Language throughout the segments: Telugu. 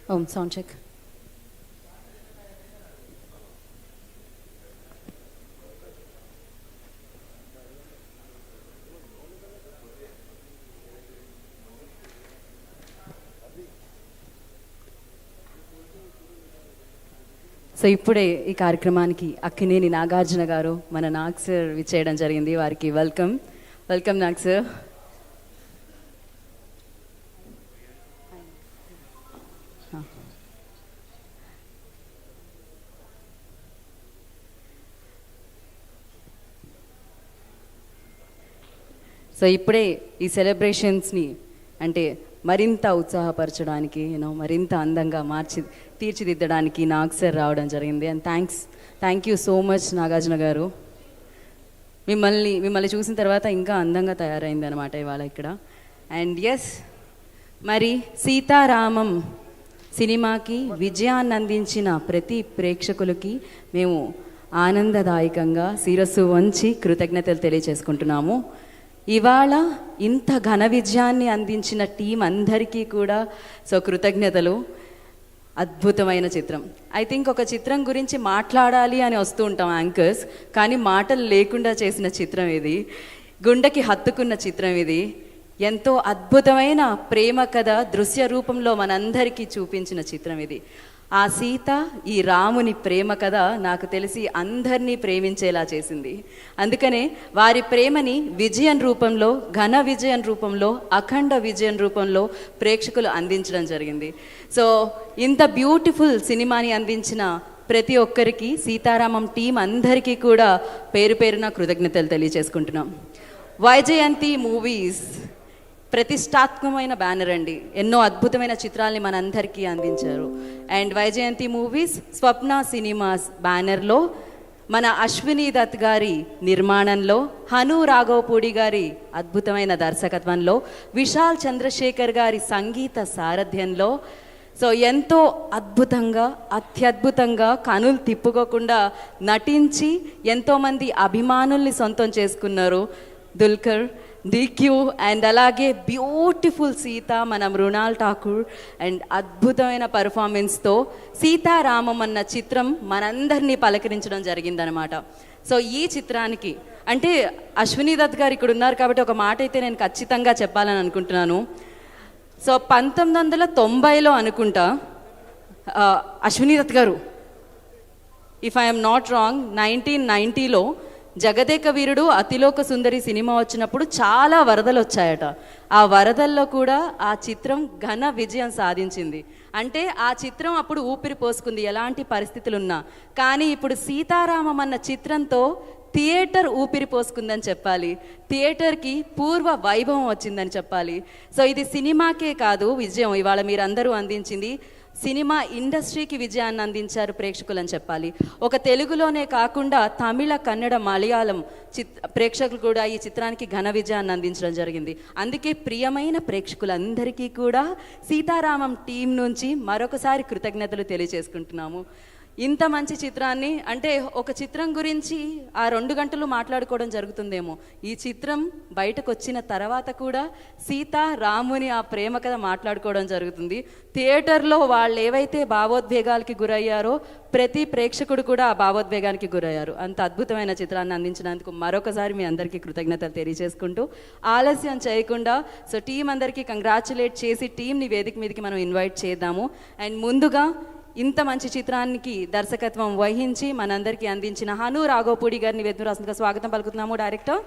Sound check. సో ఇప్పుడే ఈ కార్యక్రమానికి అక్కినేని నాగార్జున గారు, మన నాగ్ సార్ విచ్చేయడం జరిగింది. వారికి welcome. Welcome Nag sir. So ఇప్పుడే ఈ సెలబ్రేషన్స్ని అంటే మరింత ఉత్సాహపరచడానికి మరింత అందంగా తీర్చిదిద్దడానికి నాగ్ సార్ రావడం జరిగింది. And thank you so much Nagarjuna గారు. మిమ్మల్ని చూసిన తర్వాత ఇంకా అందంగా తయారైంది అనమాట ఇవాళ ఇక్కడ. అండ్ ఎస్, మరి సీతారామం సినిమాకి విజయాన్ని అందించిన ప్రతి ప్రేక్షకులకి మేము ఆనందదాయకంగా శిరస్సు వంచి కృతజ్ఞతలు తెలియజేసుకుంటున్నాము. ఇవాళ ఇంత ఘన విజయాన్ని అందించిన టీం అందరికీ కూడా సో కృతజ్ఞతలు. అద్భుతమైన చిత్రం. ఐ థింక్ ఒక చిత్రం గురించి మాట్లాడాలి అని వస్తూ ఉంటాం యాంకర్స్, కానీ మాటలు లేకుండా చేసిన చిత్రం ఇది. గుండెకి హత్తుకున్న చిత్రం ఇది. ఎంతో అద్భుతమైన ప్రేమ కథ దృశ్య రూపంలో మనందరికీ చూపించిన చిత్రం ఇది. ఆ సీత, ఈ రాముని ప్రేమ కథ నాకు తెలిసి అందరినీ ప్రేమించేలా చేసింది. అందుకనే వారి ప్రేమని విజయం రూపంలో, ఘన విజయం రూపంలో, అఖండ విజయం రూపంలో ప్రేక్షకులు అందించడం జరిగింది. సో ఇంత బ్యూటిఫుల్ సినిమాని అందించిన ప్రతి ఒక్కరికి, సీతారామం టీం అందరికీ కూడా పేరు పేరున కృతజ్ఞతలు తెలియజేసుకుంటున్నాం. వైజయంతి మూవీస్ ప్రతిష్టాత్మకమైన బ్యానర్ అండి. ఎన్నో అద్భుతమైన చిత్రాల్ని మనందరికీ అందించారు. And Vyjayanthi movies Swapna cinemas బ్యానర్లో మన అశ్విని దత్ గారి నిర్మాణంలో, హను రాఘవపూడి గారి అద్భుతమైన దర్శకత్వంలో, విశాల్ చంద్రశేఖర్ గారి సంగీత సారథ్యంలో సో ఎంతో అద్భుతంగా, అత్యద్భుతంగా, కనులు తిప్పుకోకుండా నటించి ఎంతోమంది అభిమానుల్ని సొంతం చేసుకున్నారు దుల్కర్, డిక్యూ. అండ్ అలాగే బ్యూటిఫుల్ సీత, మన మృణాల్ ఠాకూర్. అండ్ అద్భుతమైన పర్ఫార్మెన్స్తో సీతారామం అన్న చిత్రం మనందరినీ పలకరించడం జరిగిందనమాట. సో ఈ చిత్రానికి అంటే అశ్విని దత్ గారు ఇక్కడ ఉన్నారు కాబట్టి ఒక మాట అయితే నేను ఖచ్చితంగా చెప్పాలని అనుకుంటున్నాను. సో 1990లో అనుకుంటా అశ్విని దత్ గారు, ఇఫ్ ఐఎమ్ నాట్ రాంగ్, 1990లో జగదేక వీరుడు అతిలోక సుందరి సినిమా వచ్చినప్పుడు చాలా వరదలు వచ్చాయట. ఆ వరదల్లో కూడా ఆ చిత్రం ఘన విజయం సాధించింది. అంటే ఆ చిత్రం అప్పుడు ఊపిరి పోసుకుంది ఎలాంటి పరిస్థితులున్నా. కానీ ఇప్పుడు సీతారామం అన్న చిత్రంతో థియేటర్ ఊపిరి పోసుకుందని చెప్పాలి. థియేటర్కి పూర్వ వైభవం వచ్చిందని చెప్పాలి. సో ఇది సినిమాకే కాదు విజయం, ఇవాళ మీరందరూ అందించింది సినిమా ఇండస్ట్రీకి విజయాన్ని అందించారు ప్రేక్షకులు అని చెప్పాలి. ఒక తెలుగులోనే కాకుండా తమిళ, కన్నడ, మలయాళం ప్రేక్షకులు కూడా ఈ చిత్రానికి ఘన విజయాన్ని అందించడం జరిగింది. అందుకే ప్రియమైన ప్రేక్షకులందరికీ కూడా సీతారామం టీం నుంచి మరొకసారి కృతజ్ఞతలు తెలియజేసుకుంటున్నాము. ఇంత మంచి చిత్రాన్ని అంటే ఒక చిత్రం గురించి ఆ 2 గంటలు మాట్లాడుకోవడం జరుగుతుందేమో, ఈ చిత్రం బయటకు వచ్చిన తర్వాత కూడా సీత రాముని ఆ ప్రేమ కథ మాట్లాడుకోవడం జరుగుతుంది. థియేటర్లో వాళ్ళు ఏవైతే భావోద్వేగాలకి గురయ్యారో ప్రతి ప్రేక్షకుడు కూడా ఆ భావోద్వేగానికి గురయ్యారు. అంత అద్భుతమైన చిత్రాన్ని అందించినందుకు మరొకసారి మీ అందరికీ కృతజ్ఞతలు తెలియజేసుకుంటూ ఆలస్యం చేయకుండా సో టీం అందరికీ కంగ్రాచులేట్ చేసి టీంని వేదిక మీదకి మనం ఇన్వైట్ చేద్దాము. అండ్ ముందుగా ఇంత మంచి చిత్రానికి దర్శకత్వం వహించి మనందరికీ అందించిన హను రాఘవపూడి గారిని వేదిక రాష్ట్రంగా స్వాగతం పలుకుతున్నాము. డైరెక్టర్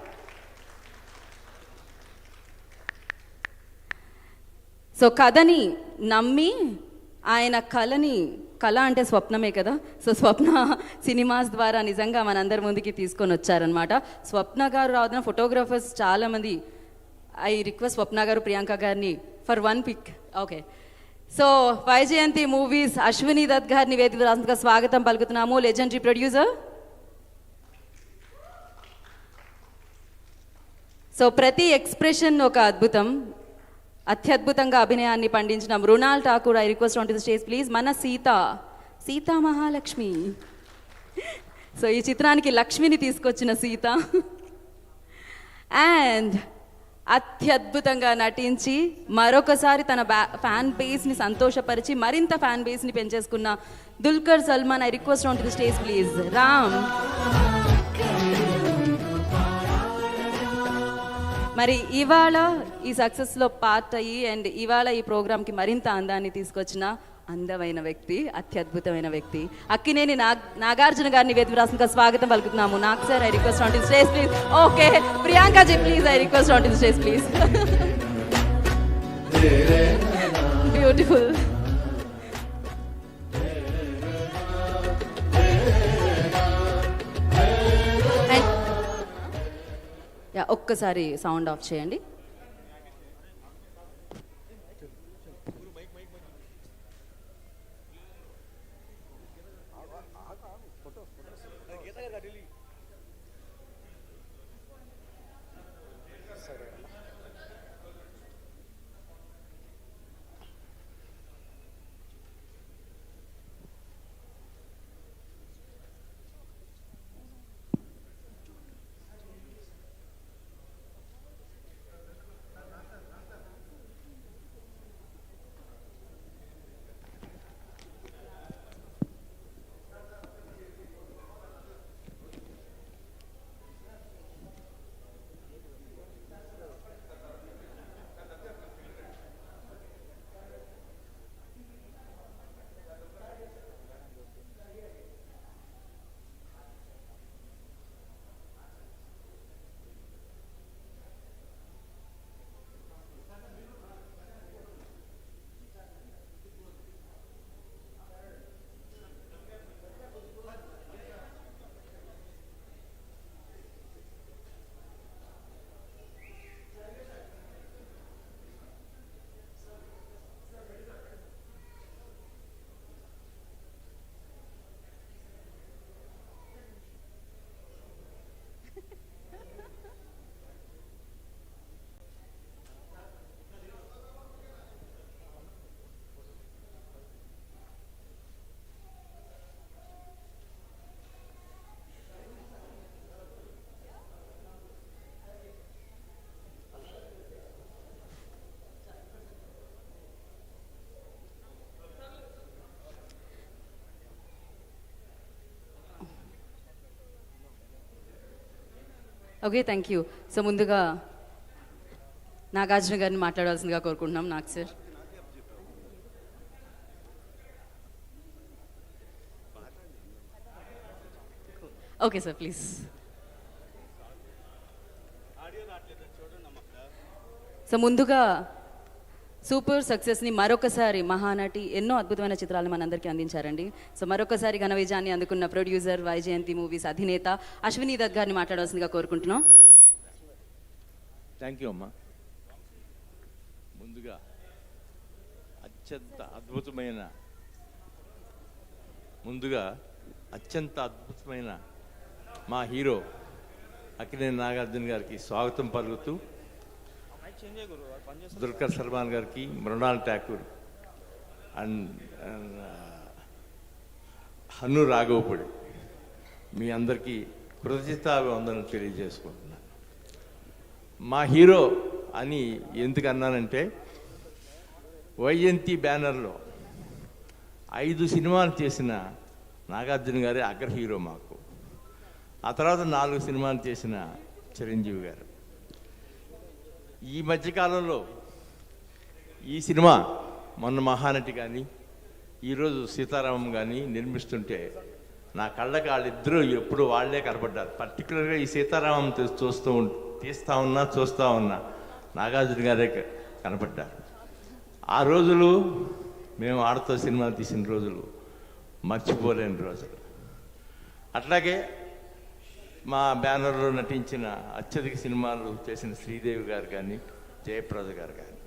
సో కథని నమ్మి ఆయన కళ అంటే స్వప్నమే కదా, సో స్వప్న సినిమాస్ ద్వారా నిజంగా మనందరి ముందుకి తీసుకొని వచ్చారనమాట. స్వప్న గారు రావడం ఫోటోగ్రాఫర్స్ చాలామంది, ఐ రిక్వెస్ట్ స్వప్న గారు, ప్రియాంక గారిని for 1 pic. Okay, so Vyjayanthi Movies Ashwini Dutt గారిని వేదిక రాష్ట్రంగా స్వాగతం పలుకుతున్నాము. Legendary producer. సో ప్రతి ఎక్స్ప్రెషన్ ఒక అద్భుతం, అత్యద్భుతంగా అభినయాన్ని పండించిన Mrunal Thakur, I request on to the stage please. మన సీతా మహాలక్ష్మి. సో ఈ చిత్రానికి లక్ష్మిని తీసుకొచ్చిన సీత. అండ్ అత్యద్భుతంగా నటించి మరొకసారి తన ఫ్యాన్ బేస్ని సంతోషపరిచి మరింత ఫ్యాన్ బేస్ని పెంచేసుకున్న Dulquer Salmaan. I request on to the stage please. Ram. మరి ఇవాళ ఈ సక్సెస్లో పార్ట్ అయ్యి అండ్ ఇవాళ ఈ ప్రోగ్రామ్కి మరింత అందాన్ని తీసుకొచ్చిన అందమైన వ్యక్తి, అత్యద్భుతమైన వ్యక్తి అక్కినేని నాగార్జున గారిని వేదిక స్వాగతం పలుకుతున్నాము. Nag sir, I request on to the stage please. Okay, Priyanka ji please, I request on to the stage please. Beautiful. ఒక్కసారి సౌండ్ ఆఫ్ చేయండి. Okay, thank you. సో ముందుగా నాగార్జున గారిని మాట్లాడాల్సిందిగా కోరుకుంటున్నాం. Nag sir. Okay sir, please. So ముందుగా సూపర్ సక్సెస్ని మరొకసారి మహానటి ఎన్నో అద్భుతమైన చిత్రాలను మనందరికీ అందించారండి. సో మరొకసారి ఘన విజయాన్ని అందుకున్న ప్రొడ్యూసర్ వైజయంతి మూవీస్ అధినేత అశ్విని దత్ గారిని మాట్లాడాల్సిందిగా కోరుకుంటున్నాం. థ్యాంక్ యూ అమ్మా. ముందుగా అత్యంత అద్భుతమైన మా హీరో అక్కినేని నాగార్జున గారికి స్వాగతం పలుకుతూ, దుల్కర్ సల్మాన్ గారికి, మృణాల్ ఠాకూర్ అండ్ హను రాఘవపుడి మీ అందరికీ కృతజ్ఞతాభివందనలు తెలియజేసుకుంటున్నాను. మా హీరో అని ఎందుకు అన్నానంటే, వైజయంతి బ్యానర్లో 5 సినిమాలు చేసిన నాగార్జున గారే అగ్ర హీరో మాకు. ఆ తర్వాత 4 సినిమాలు చేసిన చిరంజీవి గారు. ఈ మధ్యకాలంలో ఈ సినిమా మొన్న మహానటి కానీ ఈరోజు సీతారామం కానీ నిర్మిస్తుంటే నా కళ్ళకి వాళ్ళిద్దరూ ఎప్పుడు వాళ్లే కనపడ్డారు. పర్టికులర్గా ఈ సీతారామం చూస్తూ ఉన్నా నాగార్జున గారే కనపడ్డారు. ఆ రోజులు మేము ఆడుతూ సినిమాలు తీసిన రోజులు మర్చిపోలేని రోజులు. అట్లాగే మా బ్యానర్లో నటించిన అత్యధిక సినిమాలు చేసిన శ్రీదేవి గారు కానీ, జయప్రద గారు కానీ,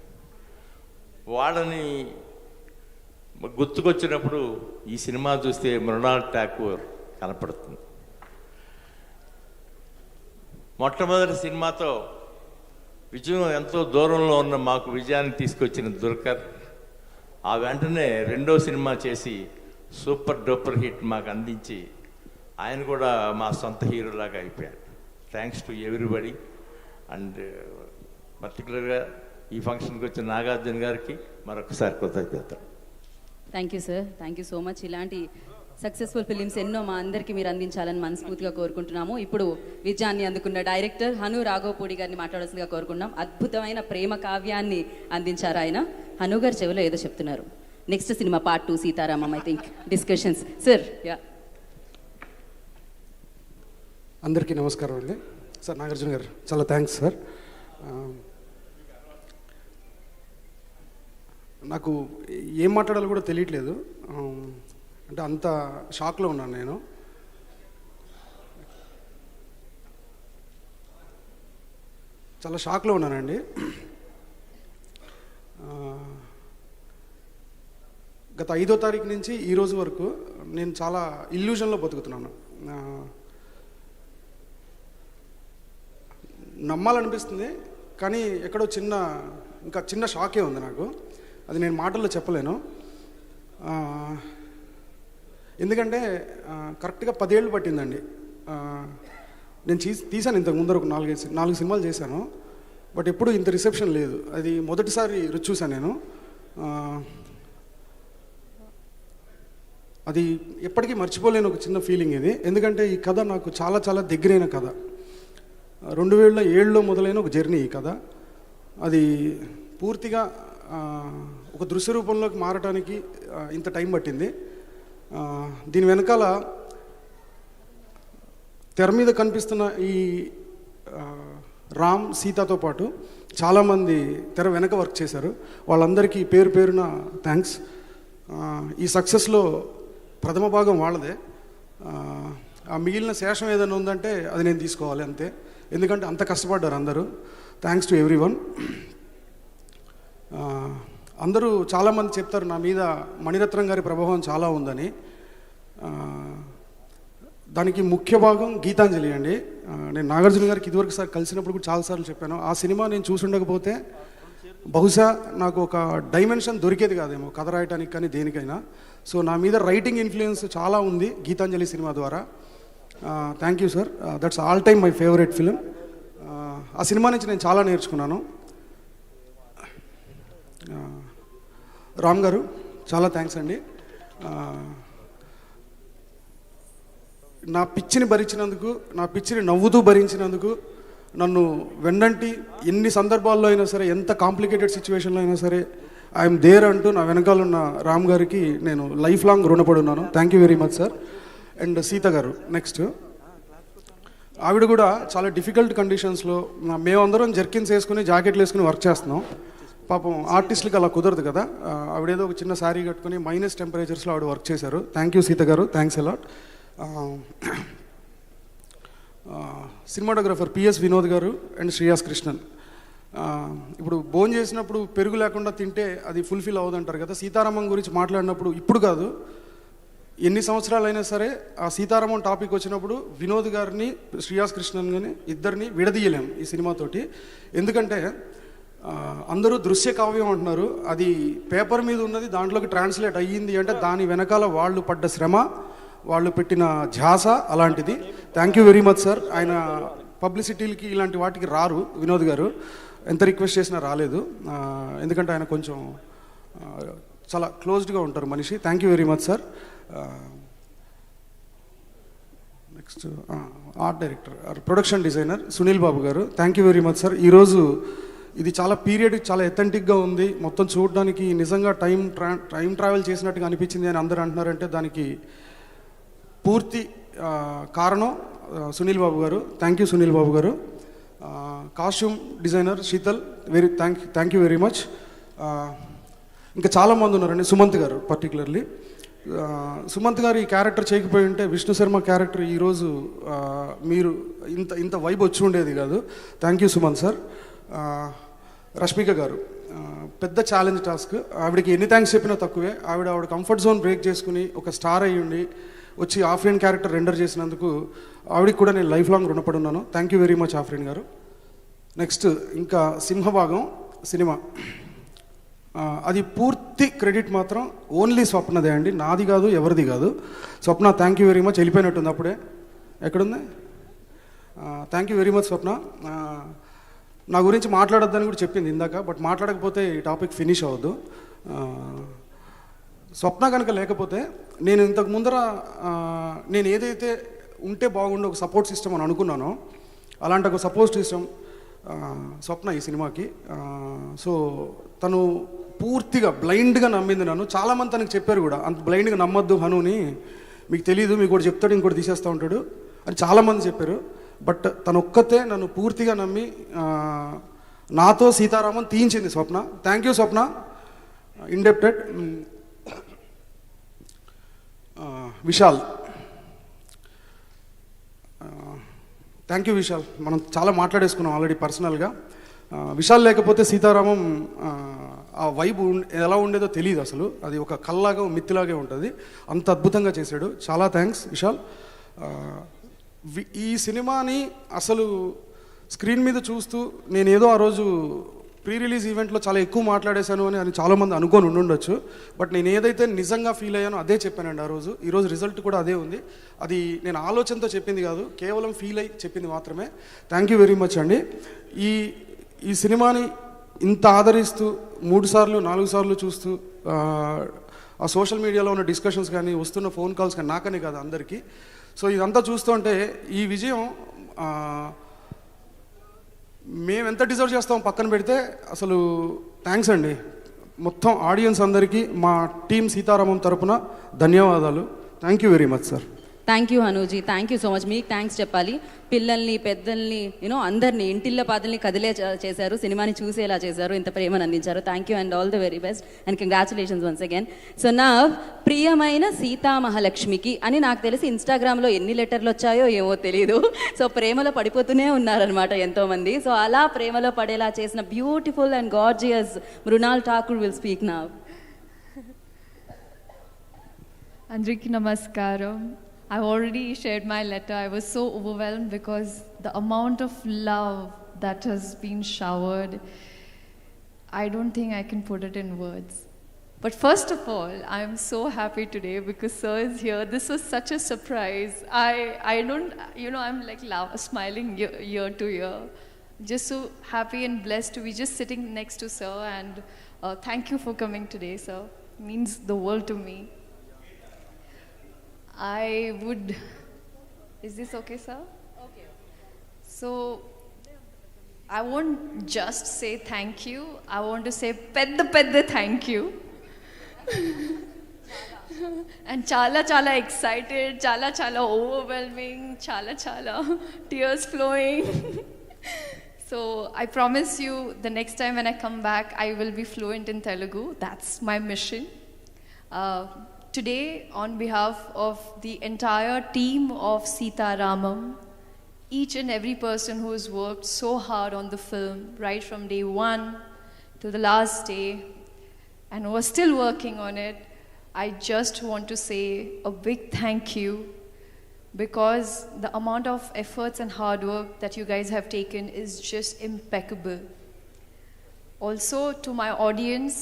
వాళ్ళని గుర్తుకొచ్చినప్పుడు ఈ సినిమా చూస్తే మృణాల్ ఠాకూర్ కనపడుతుంది. మొట్టమొదటి సినిమాతో విజయం ఎంతో దూరంలో ఉన్న మాకు విజయాన్ని తీసుకొచ్చిన దుల్కర్ ఆ వెంటనే 2వ సినిమా చేసి సూపర్ డూపర్ హిట్ మాకు అందించి ఆయన కూడా మా సొంత హీరోలాగా అయిపోయాడు. Thanks to everybody. అండ్ పర్టికులర్గా ఈ ఫంక్షన్కి వచ్చిన నాగార్జున గారికి మరొకసారి కృతజ్ఞత. Thank you sir, thank you so much. ఇలాంటి సక్సెస్ఫుల్ ఫిలిమ్స్ ఎన్నో మా అందరికీ మీరు అందించాలని మనస్ఫూర్తిగా కోరుకుంటున్నాము. ఇప్పుడు విజయాన్ని అందుకున్న డైరెక్టర్ హను రాఘవపూడి గారిని మాట్లాడాల్సిందిగా కోరుకుంటున్నాం. అద్భుతమైన ప్రేమ కావ్యాన్ని అందించారు ఆయన. హను గారు చెవిలో ఏదో చెప్తున్నారు. Next cinema part 2 Sita Ramam I think discussions sir. Yeah, అందరికీ నమస్కారం అండి. సార్ నాగార్జున గారు చాలా థ్యాంక్స్ సార్. నాకు ఏం మాట్లాడాలో కూడా తెలియట్లేదు. అంటే అంత షాక్లో ఉన్నాను నేను. చాలా షాక్లో ఉన్నానండి. గత 5వ తారీఖు నుంచి ఈ రోజు వరకు నేను చాలా ఇల్యూజన్లో బతుకుతున్నాను. నమ్మాలనిపిస్తుంది కానీ ఎక్కడో ఇంకా చిన్న షాకే ఉంది నాకు. అది నేను మాటల్లో చెప్పలేను. ఎందుకంటే కరెక్ట్గా 10 ఏళ్ళు పట్టిందండి. నేను తీశాను ఇంతకు ముందర ఒక 4 సినిమాలు చేశాను. బట్ ఎప్పుడు ఇంత రిసెప్షన్ లేదు. అది మొదటిసారి రుచి చూశాను నేను. అది ఎప్పటికీ మర్చిపోలేని ఒక చిన్న ఫీలింగ్ ఇది. ఎందుకంటే ఈ కథ నాకు చాలా చాలా దగ్గరైన కథ. 2007లో మొదలైన ఒక జర్నీ ఈ కథ. అది పూర్తిగా ఒక దృశ్య రూపంలోకి మారటానికి ఇంత టైం పట్టింది. దీని వెనకాల తెర మీద కనిపిస్తున్న ఈ రామ్ సీతతో పాటు చాలామంది తెర వెనక వర్క్ చేశారు. వాళ్ళందరికీ పేరు పేరున థ్యాంక్స్. ఈ సక్సెస్లో ప్రథమ భాగం వాళ్ళదే. ఆ మిగిలిన శేషం ఏదైనా ఉందంటే అది నేను తీసుకోవాలి అంతే. ఎందుకంటే అంత కష్టపడ్డారు అందరూ. Thanks to everyone. అందరూ చాలామంది చెప్తారు నా మీద మణిరత్నం గారి ప్రభావం చాలా ఉందని. దానికి ముఖ్య భాగం గీతాంజలి అండి. నేను నాగార్జున గారికి ఇదివరకు సార్ కలిసినప్పుడు కూడా చాలాసార్లు చెప్పాను. ఆ సినిమా నేను చూసి ఉండకపోతే బహుశా నాకు ఒక డైమెన్షన్ దొరికేది కాదేమో కథ రాయటానికి కానీ దేనికైనా. సో నా మీద రైటింగ్ ఇన్ఫ్లుయెన్స్ చాలా ఉంది గీతాంజలి సినిమా ద్వారా. Thank you sir. That's all time my favourite film. ఆ సినిమా నుంచి నేను చాలా నేర్చుకున్నాను. రామ్ గారు చాలా థ్యాంక్స్ అండి. నా పిచ్చిని భరించినందుకు, నా పిచ్చిని నవ్వుతూ భరించినందుకు, నన్ను వెన్నంటి ఎన్ని సందర్భాల్లో అయినా సరే, ఎంత కాంప్లికేటెడ్ సిచ్యువేషన్లో అయినా సరే ఐఎమ్ దేర్ అంటూ నా వెనకాల ఉన్న రామ్ గారికి నేను లైఫ్ లాంగ్ రుణపడి ఉన్నాను. Thank you very much sir. And Sita గారు నెక్స్ట్. ఆవిడ కూడా చాలా డిఫికల్ట్ కండిషన్స్లో, మేమందరం జర్కిన్స్ వేసుకుని జాకెట్లు వేసుకుని వర్క్ చేస్తున్నాం. పాపం ఆర్టిస్టులకి అలా కుదరదు కదా. ఆవిడేదో ఒక చిన్న శారీ కట్టుకుని మైనస్ టెంపరేచర్స్లో ఆవిడ వర్క్ చేశారు. థ్యాంక్ యూ సీత గారు, thanks a lot. Cinematographer PS Vinod గారు అండ్ శ్రీయాస్ కృష్ణన్. ఇప్పుడు భోజనం చేసినప్పుడు పెరుగు లేకుండా తింటే అది ఫుల్ఫిల్ అవ్వదంటారు కదా. సీతారామం గురించి మాట్లాడినప్పుడు ఇప్పుడు కాదు, ఎన్ని సంవత్సరాలైనా సరే ఆ సీతారామం టాపిక్ వచ్చినప్పుడు వినోద్ గారిని శ్రీయాస్ కృష్ణన్ గారిని ఇద్దరిని విడదీయలేం ఈ సినిమాతోటి. ఎందుకంటే అందరూ దృశ్య కావ్యం అంటున్నారు. అది పేపర్ మీద ఉన్నది దాంట్లోకి ట్రాన్స్లేట్ అయ్యింది అంటే దాని వెనకాల వాళ్ళు పడ్డ శ్రమ, వాళ్ళు పెట్టిన ఝాస అలాంటిది. Thank you very much sir. ఆయన పబ్లిసిటీలకి ఇలాంటి వాటికి రారు వినోద్ గారు. ఎంత రిక్వెస్ట్ చేసినా రాలేదు. ఎందుకంటే ఆయన కొంచెం చాలా క్లోజ్డ్గా ఉంటారు మనిషి. Thank you very much sir. Next art director, production designer Sunil Babu గారు. Thank you very much sir. ఈరోజు ఇది చాలా పీరియడ్, చాలా ఎథెంటిక్గా ఉంది. మొత్తం చూడడానికి నిజంగా టైం ట్రావెల్ చేసినట్టుగా అనిపించింది అని అందరూ అంటున్నారంటే దానికి పూర్తి కారణం సునీల్ బాబు గారు. థ్యాంక్ యూ సునీల్ బాబు గారు. Costume designer Sheetal, thank you very much. ఇంకా చాలామంది ఉన్నారండి. సుమంత్ గారు పర్టికులర్లీ. సుమంత్ గారు ఈ క్యారెక్టర్ చేయకపోయి ఉంటే విష్ణు శర్మ క్యారెక్టర్ ఈరోజు మీరు ఇంత వైబ్ వచ్చి ఉండేది కాదు. Thank you Sumanth sir. Rashmika గారు, పెద్ద ఛాలెంజ్ టాస్క్. ఆవిడకి ఎన్ని థ్యాంక్స్ చెప్పినా తక్కువే. ఆవిడ కంఫర్ట్ జోన్ బ్రేక్ చేసుకుని ఒక స్టార్ అయ్యుండి వచ్చి ఆఫ్రీన్ క్యారెక్టర్ రెండర్ చేసినందుకు ఆవిడకి కూడా నేను లైఫ్ లాంగ్ రుణపడి ఉన్నాను. Thank you very much Afreen గారు. నెక్స్ట్ ఇంకా సింహభాగం సినిమా, అది పూర్తి క్రెడిట్ మాత్రం ఓన్లీ స్వప్నదే అండి, నాది కాదు, ఎవరిది కాదు. స్వప్న థ్యాంక్ యూ వెరీ మచ్. వెళ్ళిపోయినట్టుంది అప్పుడే. ఎక్కడుంది? థ్యాంక్ యూ వెరీ మచ్ స్వప్న. నా గురించి మాట్లాడొద్దని కూడా చెప్పింది ఇందాక, బట్ మాట్లాడకపోతే ఈ టాపిక్ ఫినిష్ అవ్వద్దు. స్వప్న కనుక లేకపోతే నేను ఇంతకు ముందర నేను ఏదైతే ఉంటే బాగుండే ఒక సపోర్ట్ సిస్టమ్ అని అనుకున్నానో అలాంటి ఒక సపోర్ట్ సిస్టమ్ స్వప్న ఈ సినిమాకి. సో తను పూర్తిగా బ్లైండ్గా నమ్మింది నన్ను. చాలామంది తనకు చెప్పారు కూడా, అంత బ్లైండ్గా నమ్మొద్దు హనుని, మీకు తెలియదు, మీకు కూడా చెప్తాడు ఇంకోటి తీసేస్తూ ఉంటాడు అని చాలామంది చెప్పారు. బట్ తను ఒక్కతే నన్ను పూర్తిగా నమ్మి నాతో సీతారామం తీయించింది Swapna. Thank you Swapna, indebted. Vishal, thank you Vishal. మనం చాలా మాట్లాడేసుకున్నాం ఆల్రెడీ పర్సనల్గా. విశాల్ లేకపోతే సీతారామం ఆ వైబ్ ఎలా ఉండేదో తెలియదు అసలు. అది ఒక కల్లాగా మిత్తిలాగే ఉంటుంది. అంత అద్భుతంగా చేశాడు. చాలా థ్యాంక్స్ విశాల్. ఈ సినిమాని అసలు స్క్రీన్ మీద చూస్తూ నేను ఏదో ఆ రోజు ప్రీ రిలీజ్ ఈవెంట్లో చాలా ఎక్కువ మాట్లాడేశాను అని చాలామంది అనుకొని ఉండుండొచ్చు. బట్ నేను ఏదైతే నిజంగా ఫీల్ అయ్యానో అదే చెప్పానండి ఆ రోజు. ఈరోజు రిజల్ట్ కూడా అదే ఉంది. అది నేను ఆలోచనతో చెప్పింది కాదు, కేవలం ఫీల్ అయ్యి చెప్పింది మాత్రమే. థ్యాంక్ యూ వెరీ మచ్ అండి. ఈ సినిమాని ఇంత ఆదరిస్తూ 3 సార్లు 4 సార్లు చూస్తూ ఆ సోషల్ మీడియాలో ఉన్న డిస్కషన్స్ కానీ వస్తున్న ఫోన్ కాల్స్ కానీ నాకనే కాదు అందరికీ. సో ఇదంతా చూస్తుంటే ఈ విజయం మేము ఎంత డిజర్వ్ చేస్తాం పక్కన పెడితే అసలు థ్యాంక్స్ అండి. మొత్తం ఆడియన్స్ అందరికీ మా టీం సీతారామం తరపున ధన్యవాదాలు. Thank you very much sir. Thank you Hanuji, thank you so much. మీకు థ్యాంక్స్ చెప్పాలి. పిల్లల్ని, పెద్దల్ని, అందరినీ, ఇంటిళ్ళ పాదల్ని కదిలే చేశారు, సినిమాని చూసేలా చేశారు, ఇంత ప్రేమను అందించారు. Thank you and all the very best and congratulations once again. So నా ప్రియమైన సీతామహాలక్ష్మికి అని నాకు తెలిసి ఇన్స్టాగ్రామ్లో ఎన్ని లెటర్లు వచ్చాయో ఏమో తెలియదు. సో ప్రేమలో పడిపోతూనే ఉన్నారనమాట ఎంతోమంది. సో అలా ప్రేమలో పడేలా చేసిన beautiful and gorgeous Mrunal Thakur will speak now. Andriki namaskaram. I've already shared my letter. I was so overwhelmed because the amount of love that has been showered, I don't think I can put it in words. But first of all, I'm so happy today because sir is here. This was such a surprise. I don't, I'm like smiling year to year. Just so happy and blessed to be just sitting next to sir, and thank you for coming today, sir. It means the world to me. Is this okay, sir? Okay. So, I won't just say thank you. I want to say pedda thank you. And chala excited, chala overwhelming, chala tears flowing. So, I promise you the next time when I come back, I will be fluent in Telugu. That's my mission. Today, on behalf of the entire team of Sita Ramam, each and every person who has worked so hard on the film, right from day one to the last day, and who are still working on it, I just want to say a big thank you, because the amount of efforts and hard work that you guys have taken is just impeccable. Also, to my audience,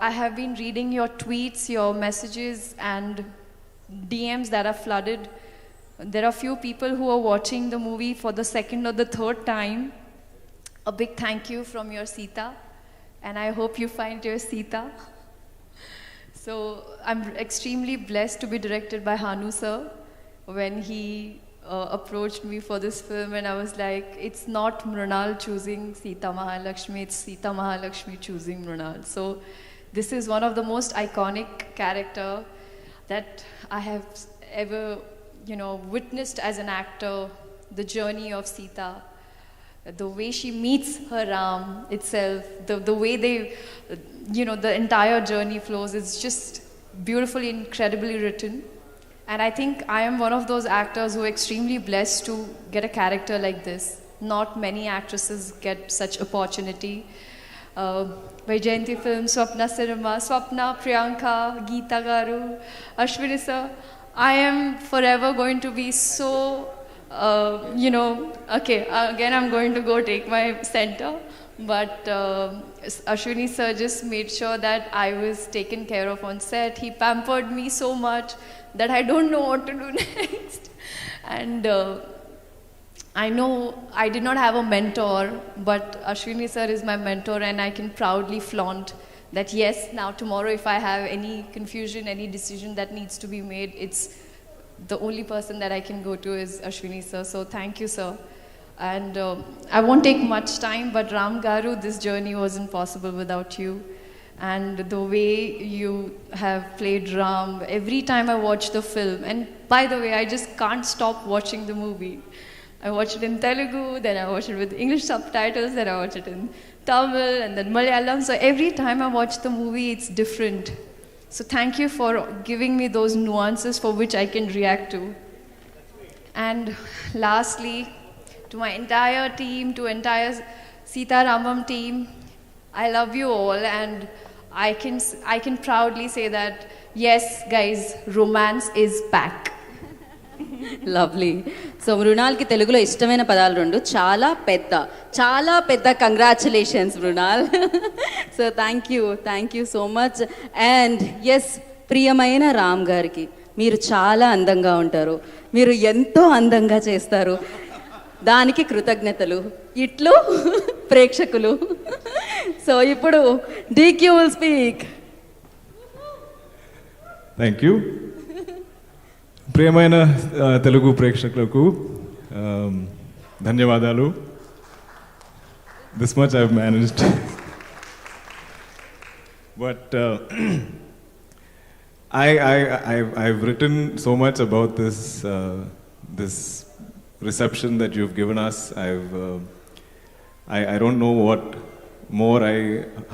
I have been reading your tweets, your messages, and DMs that are flooded. There are few people who are watching the movie for the second or the third time. A big thank you from your Sita, and I hope you find your Sita. So, I'm extremely blessed to be directed by Hanu sir. When he approached me for this film, and I was like, it's not Mrunal choosing Sita Mahalakshmi, it's Sita Mahalakshmi choosing Mrunal. So this is one of the most iconic character that I have ever witnessed as an actor. The journey of Sita, the way she meets her Ram itself, the way they the entire journey flows, it's just beautifully, incredibly written. And I think I am one of those actors who are extremely blessed to get a character like this. Not many actresses get such opportunity. Vaijayanti Film, Swapna Cinema, Swapna, Priyanka, Geeta Garu, Ashwini sir, I am forever going to be so, okay, again I'm going to go take my center. But Ashwini sir just made sure that I was taken care of on set. He pampered me so much that I don't know what to do next. And I know I did not have a mentor, but Ashwini sir is my mentor, and I can proudly flaunt that yes, now tomorrow if I have any confusion, any decision that needs to be made, it's the only person that I can go to is Ashwini sir. So thank you, sir. And I won't take much time, but Ram Garu, this journey wasn't possible without you. And the way you have played Ram, every time I watch the film, and by the way, I just can't stop watching the movie. I watch it in Telugu, then I watch it with English subtitles, then I watch it in Tamil, and then Malayalam. So every time I watch the movie, it's different. So thank you for giving me those nuances for which I can react to. And lastly, to my entire team, to entire Sita Ramam team, I love you all, and I can proudly say that yes, guys, romance is back. Lovely. So మృణాల్కి తెలుగులో ఇష్టమైన పదాలు రెండు, చాలా పెద్ద congratulations Mrunal. So thank you so much. And yes, ప్రియమైన రామ్ గారికి, మీరు చాలా అందంగా ఉంటారు, మీరు ఎంతో అందంగా చేస్తారు, దానికి కృతజ్ఞతలు. ఇట్లు ప్రేక్షకులు. సో ఇప్పుడు DQ will speak. Thank you. ప్రియమైన తెలుగు ప్రేక్షకులకు ధన్యవాదాలు. This much I have managed. But I've written so much about this reception that you've given us. I don't know what more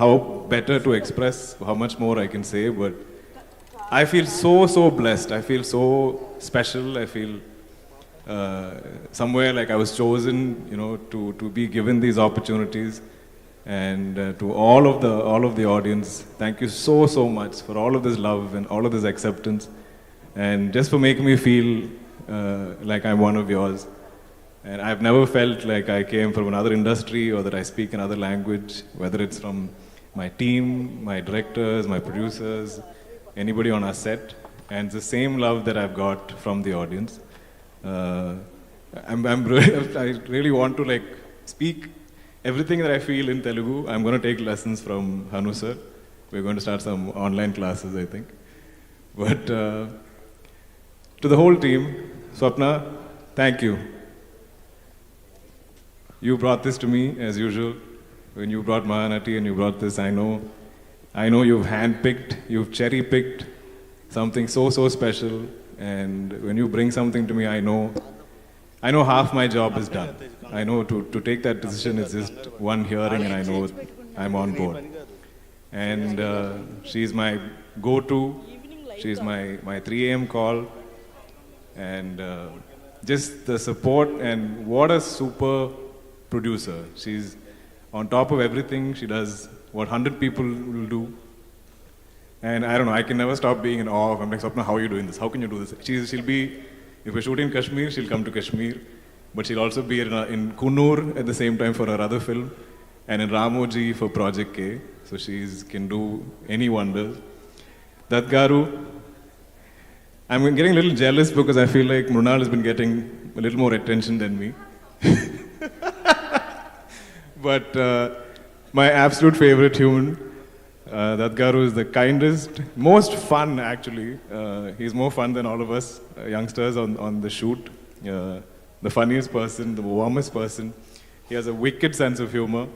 how better to express, how much more I can say, but I feel so blessed. I feel so special. I feel somewhere like I was chosen, to be given these opportunities. And to all of the audience, thank you so much for all of this love and all of this acceptance, and just for making me feel like I'm one of yours. And I've never felt like I came from another industry or that I speak another language, whether it's from my team, my directors, my producers, anybody on our set. And it's the same love that I've got from the audience. I really want to speak everything that I feel in Telugu. I'm going to take lessons from Hanu sir. We're going to start some online classes, I think. But to the whole team, Swapna, thank you. You brought this to me as usual. When you brought Mahanati and you brought this, I know you've handpicked, you've cherry-picked something so special. And when you bring something to me, I know half my job is done. I know to take that decision is just one hearing, and I know I'm on board. And she's my go-to. She's my 3 a.m. call. And just the support, and what a super producer. She's on top of everything. She does what 100 people will do. And I don't know, I can never stop being in awe. I'm like, Swapna, how are you doing this? How can you do this? She'll be, if we're shooting in Kashmir, she'll come to Kashmir. But she'll also be in Kunur at the same time for her other film, and in Ramoji for Project K. So she can do any wonders. That Garu, I'm getting a little jealous because I feel like Mrunal has been getting a little more attention than me. But my absolute favorite human, that Garu is the kindest, most fun actually. He's more fun than all of us youngsters on the shoot. The funniest person, the warmest person. He has a wicked sense of humor,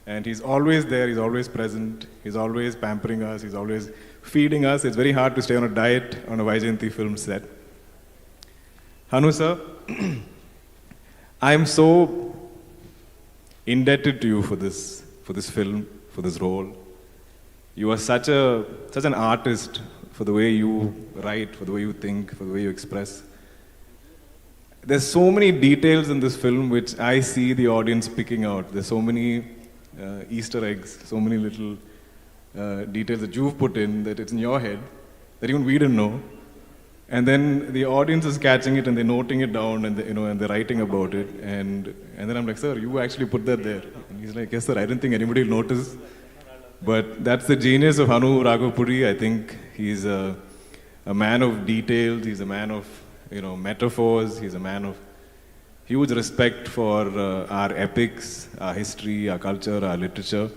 and he's always there, he's always present, he's always pampering us, he's always feeding us. It's very hard to stay on a diet on a Vaijayanti film set. Hanu sir, I'm so indebted to you for this film, for this role. You are such an artist for the way you write, for the way you think, for the way you express. There's so many details in this film which I see the audience picking out. There's so many Easter eggs, so many little details that you've put in that it's in your head that even we didn't know. And then the audience is catching it and they're noting it down, and and they're writing about it. And then I'm like, sir, you actually put that there. And he's like, yes sir, I didn't think anybody will notice. But that's the genius of Hanu Raghavapudi. I think he's a man of details. He's a man of metaphors. He's a man of huge respect for our epics, our history, our culture, our literature.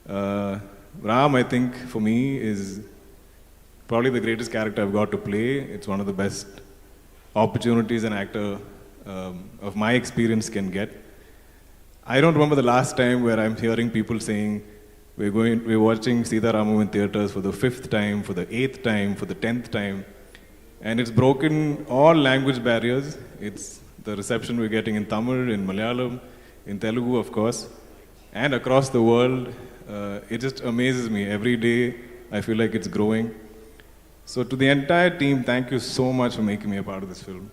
Ram, I think, for me, is probably the greatest character I've got to play. It's one of the best opportunities an actor of my experience can get. I don't remember the last time where I'm hearing people saying, we're watching Sita Ramam in theaters for the 5th time, for the 8th time, for the 10th time. And it's broken all language barriers. It's the reception we're getting in Tamil, in Malayalam, in Telugu, of course, and across the world. It just amazes me. Every day, I feel like it's growing. So to the entire team, thank you so much for making me a part of this film.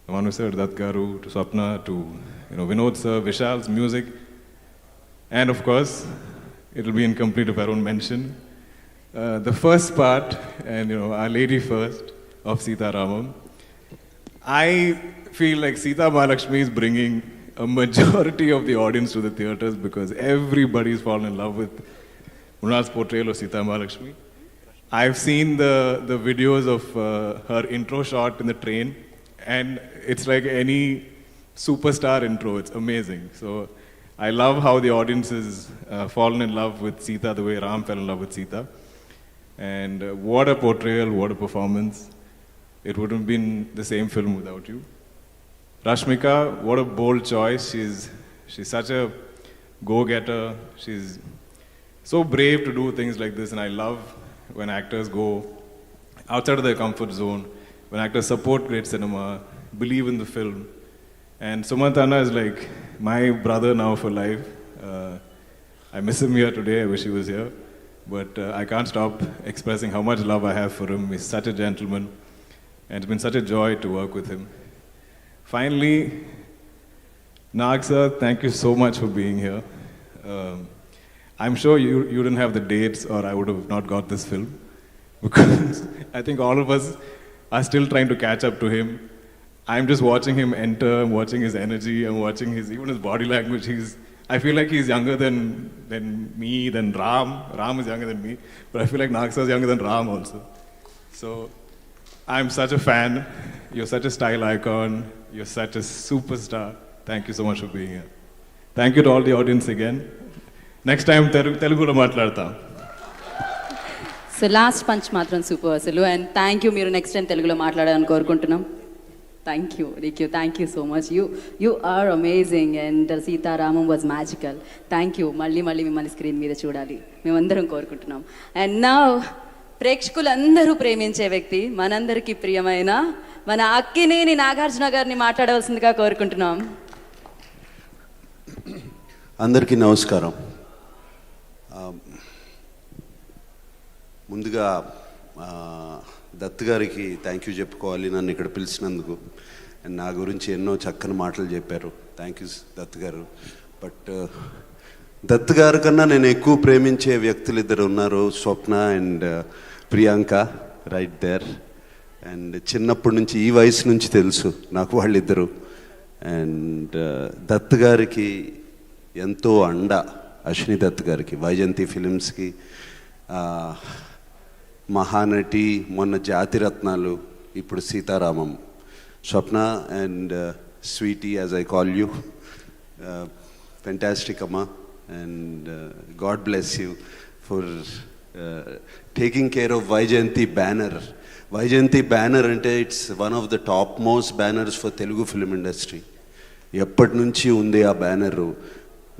Hanu sir, Dulquer, to Swapna, to Vinod sir, Vishal's music, and of course, it'll be incomplete if I don't mention the first part, and Our Lady First of Sita Ramam. I feel like Sita Mahalakshmi is bringing a majority of the audience to the theaters because everybody's fallen in love with Mrunal's portrayal of Sita Mahalakshmi. I've seen the videos of her intro shot in the train, and it's like any superstar intro. It's amazing. So I love how the audience has fallen in love with Sita the way Ram fell in love with Sita. And what a portrayal, what a performance. It wouldn't have been the same film without you. Rashmika, what a bold choice. She's such a go-getter. She's so brave to do things like this, and I love when actors go outside of their comfort zone, when actors support great cinema, believe in the film. And Sumanth is like my brother now for life. I miss him here today. I wish he was here. But I can't stop expressing how much love I have for him. He's such a gentleman. And it's been such a joy to work with him. Finally, Nag sir, thank you so much for being here. I'm sure you didn't have the dates or I would have not got this film. Because I think all of us are still trying to catch up to him. I'm just watching him enter, I'm watching his energy, I'm watching even his body language. I feel like he's younger than me, than Ram. Ram is younger than me, but I feel like Nag sir is younger than Ram also. So I'm such a fan. You're such a style icon. You're such a superstar. Thank you so much for being here. Thank you to all the audience again. Next time, Telugulo matladtam. So last punch మాత్రం సూపర్ అసలు. అండ్ థ్యాంక్ యూ, మీరు నెక్స్ట్ టైం తెలుగులో మాట్లాడాలని కోరుకుంటున్నాం. థ్యాంక్ యూ రిక్యూ, thank you so much. You are amazing and Sita Ramam was magical. Thank you. మళ్ళీ మిమ్మల్ని స్క్రీన్ మీద చూడాలి మేమందరం కోరుకుంటున్నాం. అండ్ నా ప్రేక్షకులందరూ ప్రేమించే వ్యక్తి, మనందరికీ ప్రియమైన మన అక్కినేని నాగార్జున గారిని మాట్లాడవలసిందిగా కోరుకుంటున్నాం. అందరికీ నమస్కారం. ముందుగా దత్ గారికి థ్యాంక్ యూ చెప్పుకోవాలి, నన్ను ఇక్కడ పిలిచినందుకు. అండ్ నా గురించి ఎన్నో చక్కని మాటలు చెప్పారు. థ్యాంక్ యూ దత్ గారు. బట్ దత్ గారి కన్నా నేను ఎక్కువ ప్రేమించే వ్యక్తులు ఇద్దరు ఉన్నారు, Swapna and Priyanka, right there. And చిన్నప్పటి నుంచి, ఈ వయసు నుంచి తెలుసు నాకు వాళ్ళిద్దరు. అండ్ దత్ గారికి ఎంతో అండ, అశ్విని దత్ గారికి, వైజయంతి ఫిలిమ్స్కి, మహానటి, మొన్న జాతిరత్నాలు, ఇప్పుడు Sita Ramam. Swapna and Sweety, as I call you, fantastic అమ్మా. And God bless you for taking care of Vyjayanthi banner. Vyjayanthi banner అంటే it's one of the top most banners for Telugu film industry. ఎప్పటి నుంచి ఉంది ఆ బ్యానరు.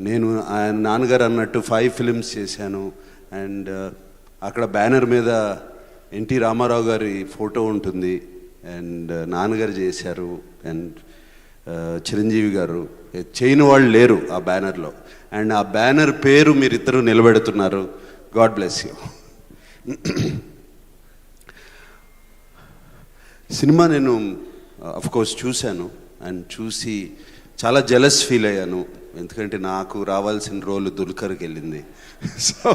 నేను ఆయన నాన్నగారు అన్నట్టు 5 ఫిలిమ్స్ చేశాను. అండ్ అక్కడ బ్యానర్ మీద ఎన్టీ రామారావు గారి ఫోటో ఉంటుంది, అండ్ నాన్నగారు చేశారు, అండ్ చిరంజీవి గారు. చేయని వాళ్ళు లేరు ఆ బ్యానర్లో. అండ్ ఆ బ్యానర్ పేరు మీరిద్దరూ నిలబెడుతున్నారు. God bless you. సినిమా నేను అఫ్కోర్స్ చూశాను, అండ్ చూసి చాలా జెలస్ ఫీల్ అయ్యాను. ఎందుకంటే నాకు రావాల్సిన రోల్ దుల్కర్కి వెళ్ళింది. సో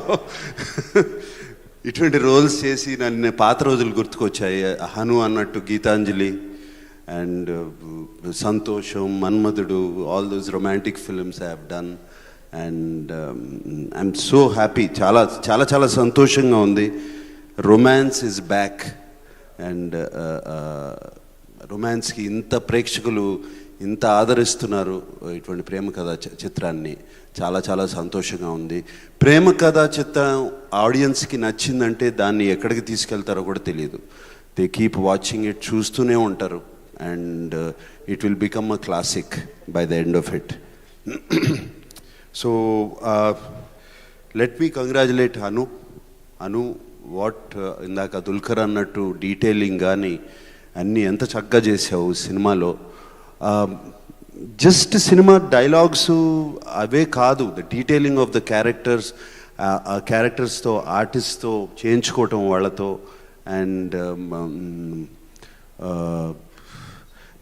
ఇటువంటి రోల్స్ చేసి నన్ను పాత రోజులు గుర్తుకొచ్చాయి. హను అన్నట్టు Geethanjali and Santhosham, Manmadhudu, all those romantic films I have done. And I'm so happy. చాలా చాలా చాలా సంతోషంగా ఉంది. Romance is back. అండ్ రొమాన్స్కి ఇంత ప్రేక్షకులు ఇంత ఆదరిస్తున్నారు ఇటువంటి ప్రేమ కథా చిత్రాన్ని. చాలా చాలా సంతోషంగా ఉంది. ప్రేమ కథా చిత్రం ఆడియన్స్కి నచ్చిందంటే దాన్ని ఎక్కడికి తీసుకెళ్తారో కూడా తెలియదు. దే కీప్ వాచింగ్ ఇట్, చూస్తూనే ఉంటారు. And it will become a classic by the end of it. So let me congratulate Anu what ఇందాక దుల్కర్ అన్నట్టు డీటెయిలింగ్ కానీ అన్నీ ఎంత చక్కగా చేసావు సినిమాలో. జస్ట్ సినిమా డైలాగ్స్ అవే కాదు, the detailing of the characters, ఆ క్యారెక్టర్స్తో ఆర్టిస్ట్తో చేయించుకోవటం వాళ్ళతో. అండ్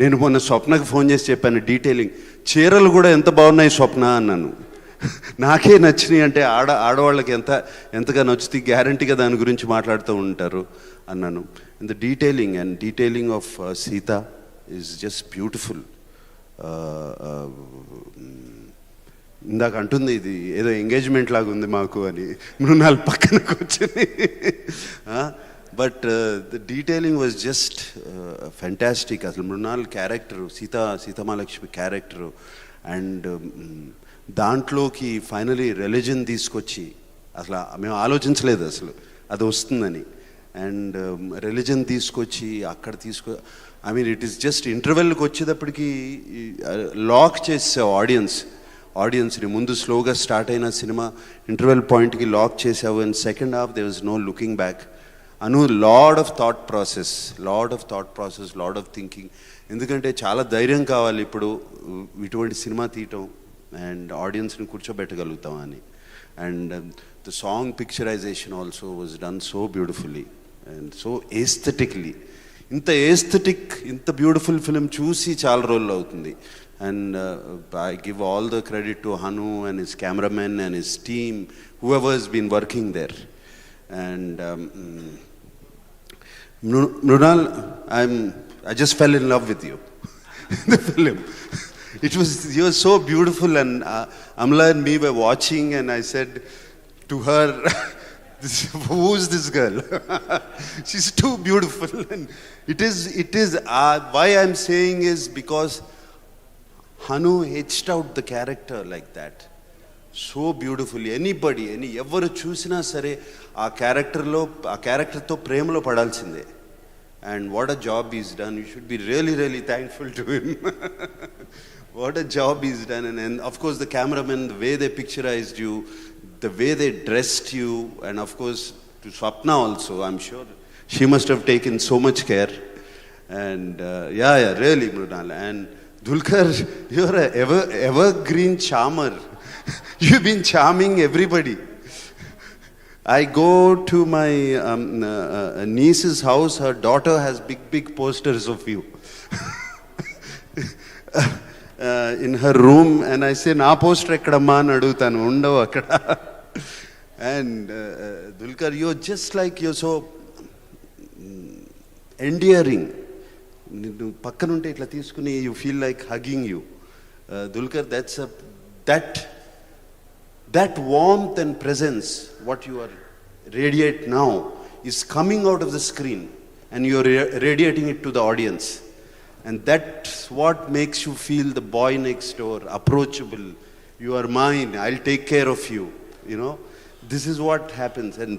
నేను మొన్న స్వప్నకి ఫోన్ చేసి చెప్పాను డీటెయిలింగ్, చీరలు కూడా ఎంత బాగున్నాయి స్వప్న అన్నాను. నాకే నచ్చినాయి అంటే ఆడవాళ్ళకి ఎంతగా నచ్చుతాయి, గ్యారంటీగా దాని గురించి మాట్లాడుతూ ఉంటారు అన్నాను. And the detailing of Sita is just beautiful. ఇందాక అంటుంది ఇది ఏదో ఎంగేజ్మెంట్ లాగా ఉంది మాకు అని, మృణాల్ పక్కన కూర్చొని. But the detailing was just fantastic. అసలు Mrunal character, Sitamahalakshmi character, and దాంట్లోకి ఫైనలీ రిలీజన్ తీసుకొచ్చి, అసలు మేము ఆలోచించలేదు అసలు అది వస్తుందని. అండ్ రిలీజన్ తీసుకొచ్చి అక్కడ I mean it is just ఇంటర్వెల్కి వచ్చేటప్పటికి లాక్ చేసావు ఆడియన్స్ని. ముందు స్లోగా స్టార్ట్ అయిన సినిమా ఇంటర్వెల్ పాయింట్కి లాక్ చేసావు. And second half there was no looking back. Load of thought process, load of thinking. ఎందుకంటే చాలా ధైర్యం కావాలి ఇప్పుడు ఇటువంటి సినిమా తీయటం అండ్ ఆడియన్స్ని కూర్చోబెట్టగలుగుతాం అని. And the song picturization also was done so beautifully and so aesthetically. ఇంత ఏస్థెటిక్, ఇంత బ్యూటిఫుల్ ఫిలిం చూసి చాలా రోజులు అవుతుంది. And I give all the credit to Hanu and his cameraman and his team, whoever has been working there. And Mrunal, I just fell in love with you in the film. You were so beautiful, and Amla and me were watching, and I said to her, who's this girl? She's too beautiful. And it is why I'm saying is because Hanu etched out the character like that so beautifully. ఎవరు చూసినా సరే ఆ క్యారెక్టర్తో ప్రేమలో పడాల్సిందే. And what a job is done. You should be really thankful to him. What a job is done. And of course the cameraman, the way they picturized you, the way they dressed you, and of course to Swapna also, I'm sure she must have taken so much care. And yeah, really Mrunal. And Dulquer, you're a evergreen charmer. You've been charming everybody. I go to my niece's house, her daughter has big posters of you in her room, and I say na poster ekkadamma ani adugutanu, undavu akkada. And Dulquer, you're just like, you're so endearing. నిన్ను పక్కనుంటే ఇట్లా తీసుకుని you feel like hugging you. Dulquer, that warmth and presence, what you are radiate now, is coming out of the screen and you're radiating it to the audience. And that's what makes you feel the boy next door, approachable. You are mine, I'll take care of you, you know. This is what happens. And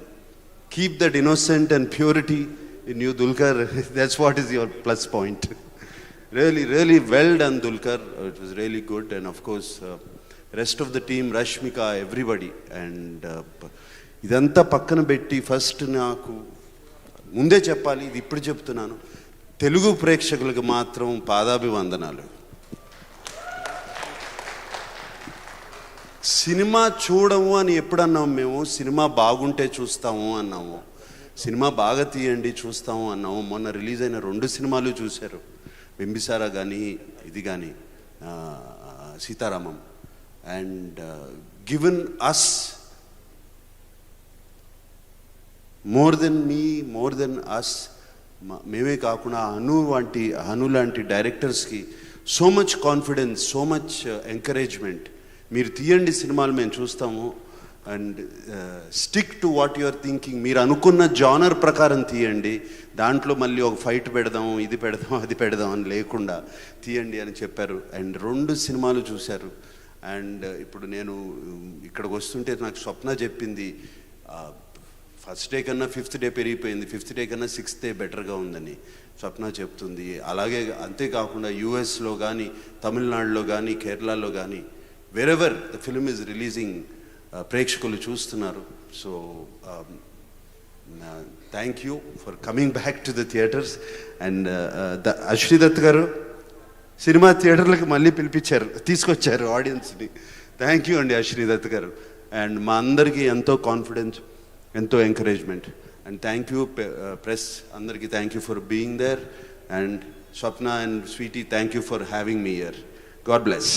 keep that innocent and purity in you, Dulquer. That's what is your plus point. Really well done, Dulquer. It was really good. And of course, rest of the team, Rashmika, everybody. And ఇదంతా పక్కన పెట్టి ఫస్ట్ నాకు ముందే చెప్పాలి, ఇది ఇప్పుడు చెప్తున్నాను, తెలుగు ప్రేక్షకులకు మాత్రం పాదాభివందనాలు. సినిమా చూడము అని ఎప్పుడన్నాము మేము? సినిమా బాగుంటే చూస్తాము అన్నాము, సినిమా బాగా తీయండి చూస్తాము అన్నాము. మొన్న రిలీజ్ అయిన 2 సినిమాలు చూశారు, బింబిసారా కానీ ఇది కానీ Sita Ramam. And given us more than me, more than us, మేమే కాకుండా హను లాంటి డైరెక్టర్స్కి so much confidence, so much encouragement. మీరు తీయండి సినిమాలు మేము చూస్తాము, and stick to what you are thinking. మీరు అనుకున్న జానర్ ప్రకారం తీయండి, దాంట్లో మళ్ళీ ఒక ఫైట్ పెడదాం, ఇది పెడదాం, అది పెడదాం అని లేకుండా తీయండి అని చెప్పారు. అండ్ 2 సినిమాలు చూశారు. అండ్ ఇప్పుడు నేను ఇక్కడికి వస్తుంటే నాకు స్వప్న చెప్పింది, ఫస్ట్ డే కన్నా 5th డే పెరిగిపోయింది, 5th డే కన్నా 6th డే బెటర్గా ఉందని స్వప్న చెప్తుంది. అలాగే అంతేకాకుండా యూఎస్లో కానీ, తమిళనాడులో కానీ, కేరళలో కానీ, wherever the film is releasing, ప్రేక్షకులు చూస్తున్నారు. So thank you for coming back to the theatres. And Ashwini Dutt గారు సినిమా థియేటర్లకు మళ్ళీ పిలిపించారు, తీసుకొచ్చారు ఆడియన్స్ని. థ్యాంక్ యూ అండి అశ్విని దత్ గారు. అండ్ మా అందరికీ ఎంతో కాన్ఫిడెన్స్, ఎంతో encouragement. And thank you press అందరికీ, thank you for being there. And Swapna and Sweety, thank you for having me here. God bless.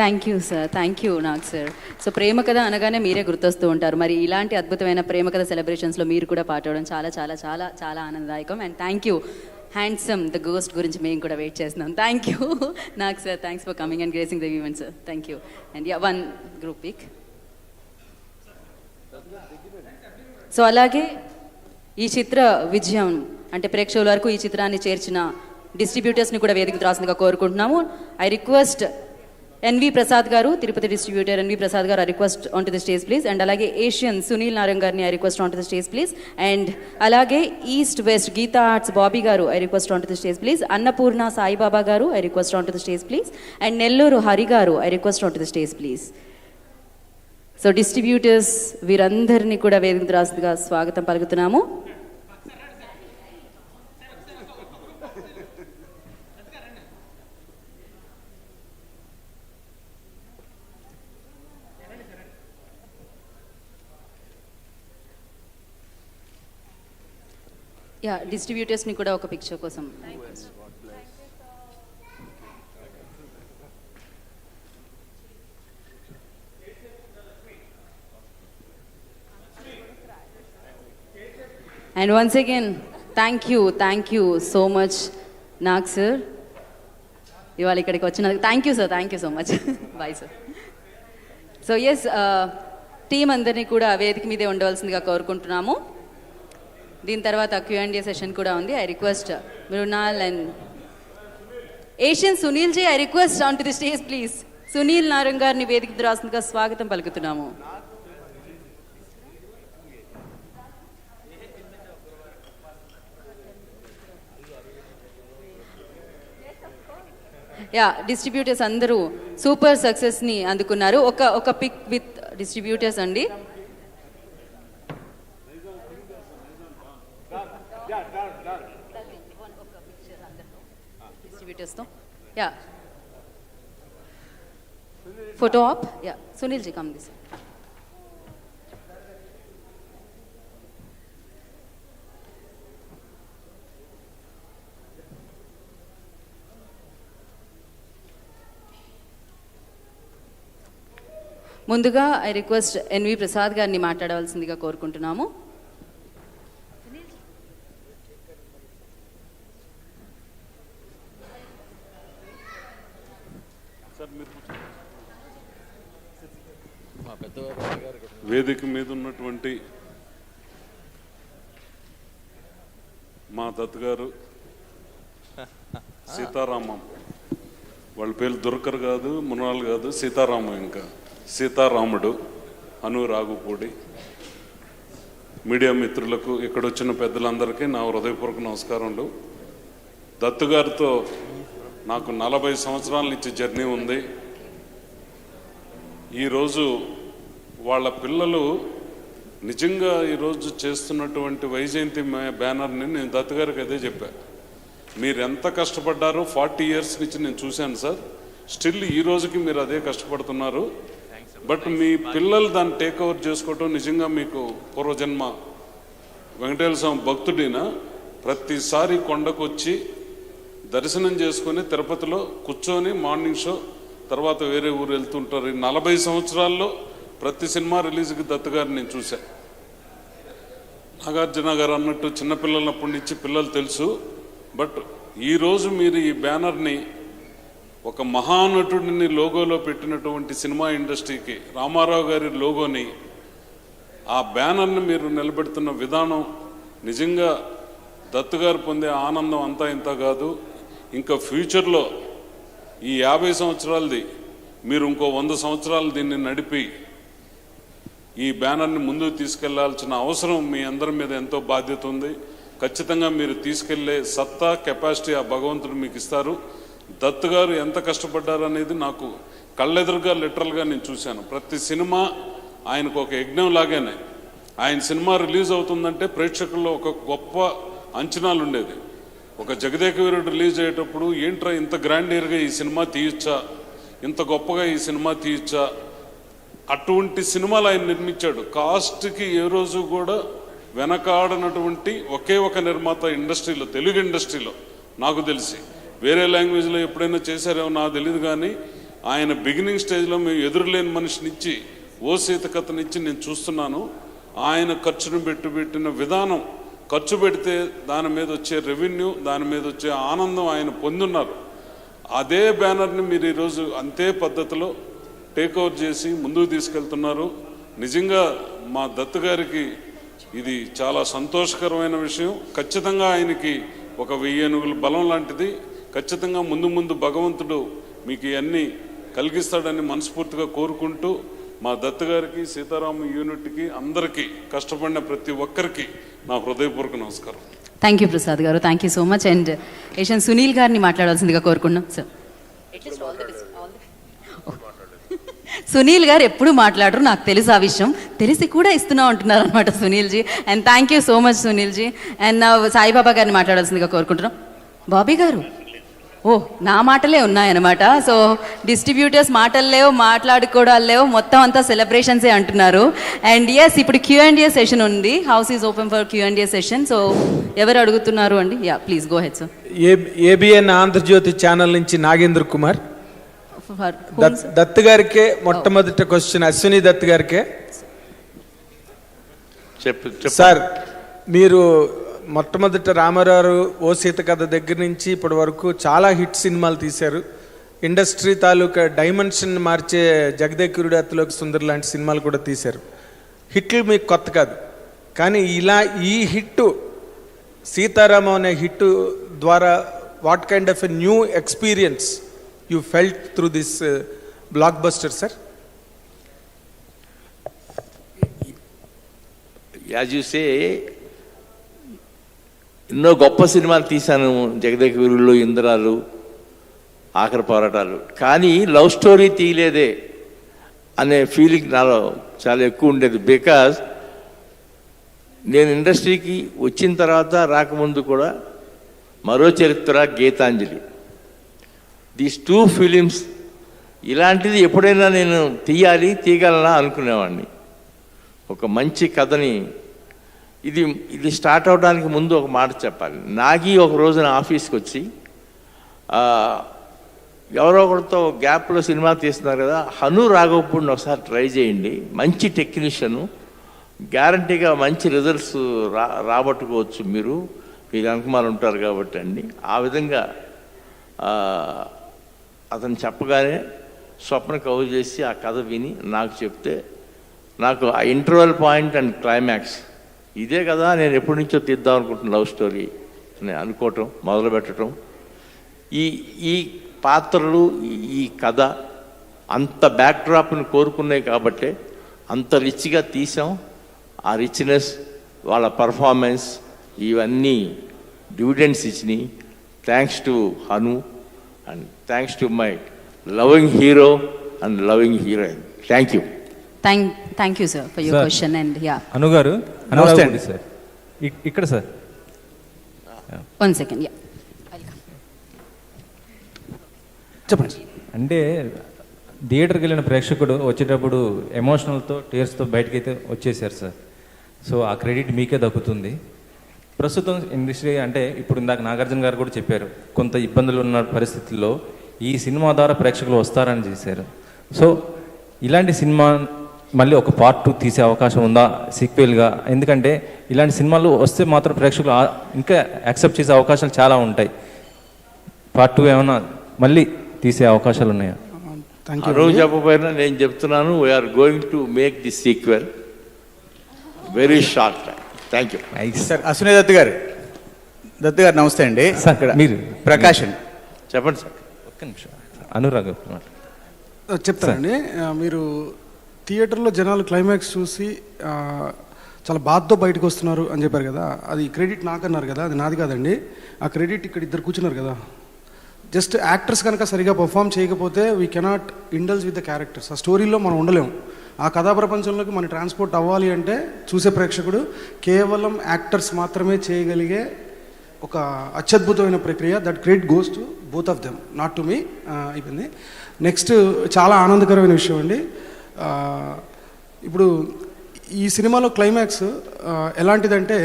Thank you sir, thank you Nag sir. So ప్రేమ కథ అనగానే మీరే గుర్తొస్తూ ఉంటారు. మరి ఇలాంటి అద్భుతమైన ప్రేమ కథ సెలబ్రేషన్స్లో మీరు కూడా పాల్గొనడం చాలా చాలా చాలా చాలా ఆనందదాయకం. And thank you handsome the ghost గురించి మేము కూడా వెయిట్ చేస్తున్నాం. Thank you Nag sir, thanks for coming and gracing the event sir. Thank you. And yeah, 1 group pic. So అలాగే ఈ చిత్ర విజయం అంటే ప్రేక్షకుల వరకు ఈ చిత్రాన్ని చేర్చిన డిస్ట్రిబ్యూటర్స్ని కూడా వేదికకు రాసిందిగా కోరుకుంటున్నాము. ఐ రిక్వెస్ట్ ఎన్వి ప్రసాద్ గారు, తిరుపతి డిస్ట్రిబ్యూటర్ ఎన్వి ప్రసాద్ గారు, I request on to the stage please. And అలాగే ఏషియన్ సునీల్ నారంగ్ గారిని I request on to the stage please. And అలాగే east west Geetha arts Bobby గారు, I request on to the stage please. Annapurna Saibaba గారు, I request on to the stage please. And Nellore Hari గారు, I request on to the stage please. So distributors వీరందరినీ కూడా వేదికకు రాసిందిగా స్వాగతం పలుకుతున్నాము. యా, డిస్ట్రిబ్యూటర్స్ని కూడా ఒక పిక్చర్ కోసం. And once again thank you so much Nag sir, ఇవాళ ఇక్కడికి వచ్చినందుకు. Thank you sir, thank you so much. Bye sir. So yes, team అందరినీ కూడా వేదిక మీదే ఉండవలసిందిగా కోరుకుంటున్నాము. దీని తర్వాత Q&A సెషన్ కూడా ఉంది. I request Mrunal and Asian Sunil ji, I request on to the stage please. Sunil Narang గారిని వేదిక రాసిందిగా స్వాగతం పలుకుతున్నాము. యా, డిస్ట్రిబ్యూటర్స్ అందరూ సూపర్ సక్సెస్ని అందుకున్నారు. ఒక పిక్ విత్ డిస్ట్రిబ్యూటర్స్ అండి. Yeah, photo op. Yeah, Sunil ji come this. ముందుగా ఐ రిక్వెస్ట్ ఎన్వి ప్రసాద్ గారిని మాట్లాడవలసిందిగా కోరుకుంటున్నాము. వేదిక మీద ఉన్నటువంటి మా దత్ గారు, సీతారామం, వాళ్ళ పేరు దుల్కర్ కాదు, మృణాల్ కాదు, సీతారామం, ఇంకా సీతారాముడు, హను, రాఘవపూడి, మీడియా మిత్రులకు, ఇక్కడ వచ్చిన పెద్దలందరికీ నా హృదయపూర్వక నమస్కారములు. దత్తు గారితో నాకు 40 సంవత్సరాల నుంచి జర్నీ ఉంది. ఈరోజు వాళ్ళ పిల్లలు నిజంగా ఈరోజు చేస్తున్నటువంటి వైజయంతి బ్యానర్ని నేను దత్తు గారికి అదే చెప్పాను. మీరు ఎంత కష్టపడ్డారో 40 ఇయర్స్ నుంచి నేను చూశాను సార్. స్టిల్ ఈ రోజుకి మీరు అదే కష్టపడుతున్నారు. బట్ మీ పిల్లలు దాన్ని టేక్ ఓవర్ చేసుకోవటం నిజంగా మీకు పూర్వజన్మ. వెంకటేశ్వర స్వామి భక్తుడినా ప్రతిసారి కొండకు వచ్చి దర్శనం చేసుకొని తిరుపతిలో కూర్చొని మార్నింగ్ షో తర్వాత వేరే ఊరు వెళ్తుంటారు. 40 సంవత్సరాల్లో ప్రతి సినిమా రిలీజ్కి దత్తు గారిని నేను చూశాను. నాగార్జున గారు అన్నట్టు చిన్నపిల్లలప్పటి నుంచి పిల్లలు తెలుసు. బట్ ఈరోజు మీరు ఈ బ్యానర్ని ఒక మహానటుడిని లోగోలో పెట్టినటువంటి సినిమా ఇండస్ట్రీకి రామారావు గారి లోగోని ఆ బ్యానర్ని మీరు నిలబెడుతున్న విధానం నిజంగా దత్తు గారు పొందే ఆనందం అంతా ఇంత కాదు. ఇంకా ఫ్యూచర్లో ఈ 50 సంవత్సరాలది మీరు ఇంకో 100 సంవత్సరాలు దీన్ని నడిపి ఈ బ్యానర్ని ముందుకు తీసుకెళ్లాల్సిన అవసరం మీ అందరి మీద ఎంతో బాధ్యత ఉంది. ఖచ్చితంగా మీరు తీసుకెళ్లే సత్తా, కెపాసిటీ ఆ భగవంతుడు మీకు ఇస్తారు. దత్తు గారు ఎంత కష్టపడ్డారు అనేది నాకు కళ్ళెదురుగా లిటరల్గా నేను చూశాను. ప్రతి సినిమా ఆయనకు ఒక యజ్ఞం లాగానే. ఆయన సినిమా రిలీజ్ అవుతుందంటే ప్రేక్షకుల్లో ఒక గొప్ప అంచనాలు ఉండేది. ఒక జగదేక వీరుడు రిలీజ్ అయ్యేటప్పుడు ఏంట్రా ఇంత గ్రాండియర్గా ఈ సినిమా తీయచ్చా, ఇంత గొప్పగా ఈ సినిమా తీయచ్చా, అటువంటి సినిమాలు ఆయన నిర్మించాడు. కాస్ట్కి ఏ రోజు కూడా వెనకాడనటువంటి ఒకే ఒక నిర్మాత ఇండస్ట్రీలో, తెలుగు ఇండస్ట్రీలో నాకు తెలిసి. వేరే లాంగ్వేజ్లో ఎప్పుడైనా చేశారేమో నాకు తెలియదు, కానీ ఆయన బిగినింగ్ స్టేజ్లో మేము ఎదురులేని మనిషినిచ్చి, ఓ సీత కథనిచ్చి నేను చూస్తున్నాను. ఆయన ఖర్చును పెట్టిన విధానం, ఖర్చు పెడితే దాని మీద వచ్చే రెవెన్యూ, దాని మీద వచ్చే ఆనందం ఆయన పొందున్నారు. అదే బ్యానర్ని మీరు ఈరోజు అంతే పద్ధతిలో టేక్ ఓవర్ చేసి ముందుకు తీసుకెళ్తున్నారు. నిజంగా మా దత్తు గారికి ఇది చాలా సంతోషకరమైన విషయం. ఖచ్చితంగా ఆయనకి ఒక 1000 ఏనుగుల బలం లాంటిది. ఖచ్చితంగా ముందు భగవంతుడు మీకు ఇవన్నీ కలిగిస్తాడని మనస్ఫూర్తిగా కోరుకుంటూ, మా దత్తు గారికి, సీతారామ యూనిట్కి, అందరికీ కష్టపడిన ప్రతి ఒక్కరికి నా హృదయపూర్వక నమస్కారం. థ్యాంక్ యూ ప్రసాద్ గారు, thank you so much. And Asian Sunil గారిని మాట్లాడాల్సిందిగా కోరుకున్నాం సార్. సునీల్ గారు ఎప్పుడు మాట్లాడరు, నాకు తెలుసు ఆ విషయం, తెలిసి కూడా ఇస్తున్నా ఉంటున్నారు అనమాట Sunil ji. And thank you so much Sunil ji. And నా సాయిబాబా గారిని మాట్లాడాల్సిందిగా కోరుకుంటున్నాం. బాబీ గారు, ఓ నా మాటలే ఉన్నాయన్నమాట. సో డిస్ట్రిబ్యూటర్స్ మాటలు లేవు, మాట్లాడుకోవడాలు లేవు, మొత్తం అంతా సెలబ్రేషన్సే అంటున్నారు. అండ్ ఎస్, ఇప్పుడు Q&A సెషన్ ఉంది. House is open for Q&A session. So ఎవరు అడుగుతున్నారు అండి? Yeah please go ahead sir. ABN Andhra Jyothi channel నుంచి నాగేంద్ర కుమార్. దత్ గారికే మొట్టమొదటి క్వశ్చన్, అశ్విని దత్ గారికే. సార్, మీరు మొట్టమొదట రామారావు ఓ సీత కథ దగ్గర నుంచి ఇప్పటి వరకు చాలా హిట్ సినిమాలు తీశారు. ఇండస్ట్రీ తాలూకా డైమెన్షన్ మార్చే జగదేకురుడు అతిలోక సుందర్ లాంటి సినిమాలు కూడా తీశారు. హిట్లు మీకు కొత్త కాదు, కానీ ఇలా ఈ హిట్ సీతారామం అనే హిట్ ద్వారా what kind of a new experience you felt through this blockbuster, sir? As you say, ఎన్నో గొప్ప సినిమాలు తీశాను, జగదేక వీరులు, ఇంద్రాలు, ఆఖరి పోరాటాలు, కానీ లవ్ స్టోరీ తీయలేదే అనే ఫీలింగ్ నాలో చాలా ఎక్కువ ఉండేది. బికాజ్ నేను ఇండస్ట్రీకి వచ్చిన తర్వాత, రాకముందు కూడా మరో చరిత్ర, గీతాంజలి, దీస్ 2 ఫిలిమ్స్ ఇలాంటిది ఎప్పుడైనా నేను తీయగలనా అనుకునేవాడిని. ఒక మంచి కథని, ఇది స్టార్ట్ అవడానికి ముందు ఒక మాట చెప్పాలి. నాగి ఒక రోజున ఆఫీస్కి వచ్చి, ఎవరో ఒకరితో గ్యాప్లో సినిమా తీస్తున్నారు కదా, హను రాఘవపూడిని ఒకసారి ట్రై చేయండి, మంచి టెక్నీషియను, గ్యారంటీగా మంచి రిజల్ట్స్ రాబట్టుకోవచ్చు మీరు అనుకుమారు ఉంటారు కాబట్టి అండి. ఆ విధంగా అతను చెప్పగానే స్వప్న కవర్ చేసి ఆ కథ విని నాకు చెప్తే, నాకు ఆ ఇంటర్వెల్ పాయింట్ అండ్ క్లైమాక్స్ ఇదే కదా నేను ఎప్పటి నుంచో తీద్దాం అనుకుంటున్న లవ్ స్టోరీ అని అనుకోవటం, మొదలుపెట్టడం, ఈ పాత్రలు, ఈ కథ అంత బ్యాక్డ్రాప్ని కోరుకున్నాయి కాబట్టి అంత రిచ్గా తీసాం. ఆ రిచ్నెస్, వాళ్ళ పర్ఫార్మెన్స్, ఇవన్నీ డివిడెండ్స్ ఇచ్చినాయి. Thanks to Hanu and thanks to my loving hero and loving heroine. Thank you. Thank you sir for your question. And yeah Anu గారు, నమస్తే సార్. ఇక్కడ సార్, 1 సెకండ్. యా చెప్పండి. అంటే థియేటర్కి వెళ్ళిన ప్రేక్షకుడు వచ్చేటప్పుడు ఎమోషనల్తో, టీయర్స్తో బయటకైతే వచ్చేసారు సార్. సో ఆ క్రెడిట్ మీకే దక్కుతుంది. ప్రస్తుతం ఇండస్ట్రీ అంటే ఇప్పుడు ఇందాక నాగార్జున గారు కూడా చెప్పారు, కొంత ఇబ్బందులు ఉన్న పరిస్థితుల్లో ఈ సినిమా ద్వారా ప్రేక్షకులు వస్తారని చేశారు. సో ఇలాంటి సినిమా మళ్ళీ ఒక పార్ట్ 2 తీసే అవకాశం ఉందా సీక్వెల్గా? ఎందుకంటే ఇలాంటి సినిమాలు వస్తే మాత్రం ప్రేక్షకులు ఇంకా యాక్సెప్ట్ చేసే అవకాశాలు చాలా ఉంటాయి. పార్ట్ 2 ఏమైనా మళ్ళీ తీసే అవకాశాలు ఉన్నాయా? రోజు చెప్పబోయినా నేను చెప్తున్నాను, we're going to make the sequel. Very short time. Thank you. Sir Ashwini Dutt గారు నమస్తే అండి. సార్ మీరు ప్రకాశన్ చెప్పండి సార్. ఒక్క నిమిషం అనురాగ్ చెప్తానండి. మీరు థియేటర్లో జనాలు క్లైమాక్స్ చూసి చాలా బాధతో బయటకు వస్తున్నారు అని చెప్పారు కదా, అది క్రెడిట్ నాకన్నారు కదా, అది నాది కాదండి. ఆ క్రెడిట్ ఇక్కడ ఇద్దరు కూర్చున్నారు కదా. జస్ట్ యాక్టర్స్ కనుక సరిగా పర్ఫామ్ చేయకపోతే we cannot indulge with the characters. ఆ స్టోరీలో మనం ఉండలేము. ఆ కథా ప్రపంచంలోకి మన ట్రాన్స్పోర్ట్ అవ్వాలి అంటే చూసే ప్రేక్షకుడు కేవలం యాక్టర్స్ మాత్రమే చేయగలిగే ఒక అత్యద్భుతమైన ప్రక్రియ. That credit goes to both of them, not to me. అయిపోయింది. నెక్స్ట్ చాలా ఆనందకరమైన విషయం అండి. ఇప్పుడు ఈ సినిమాలో క్లైమాక్స్ ఎలాంటిదంటే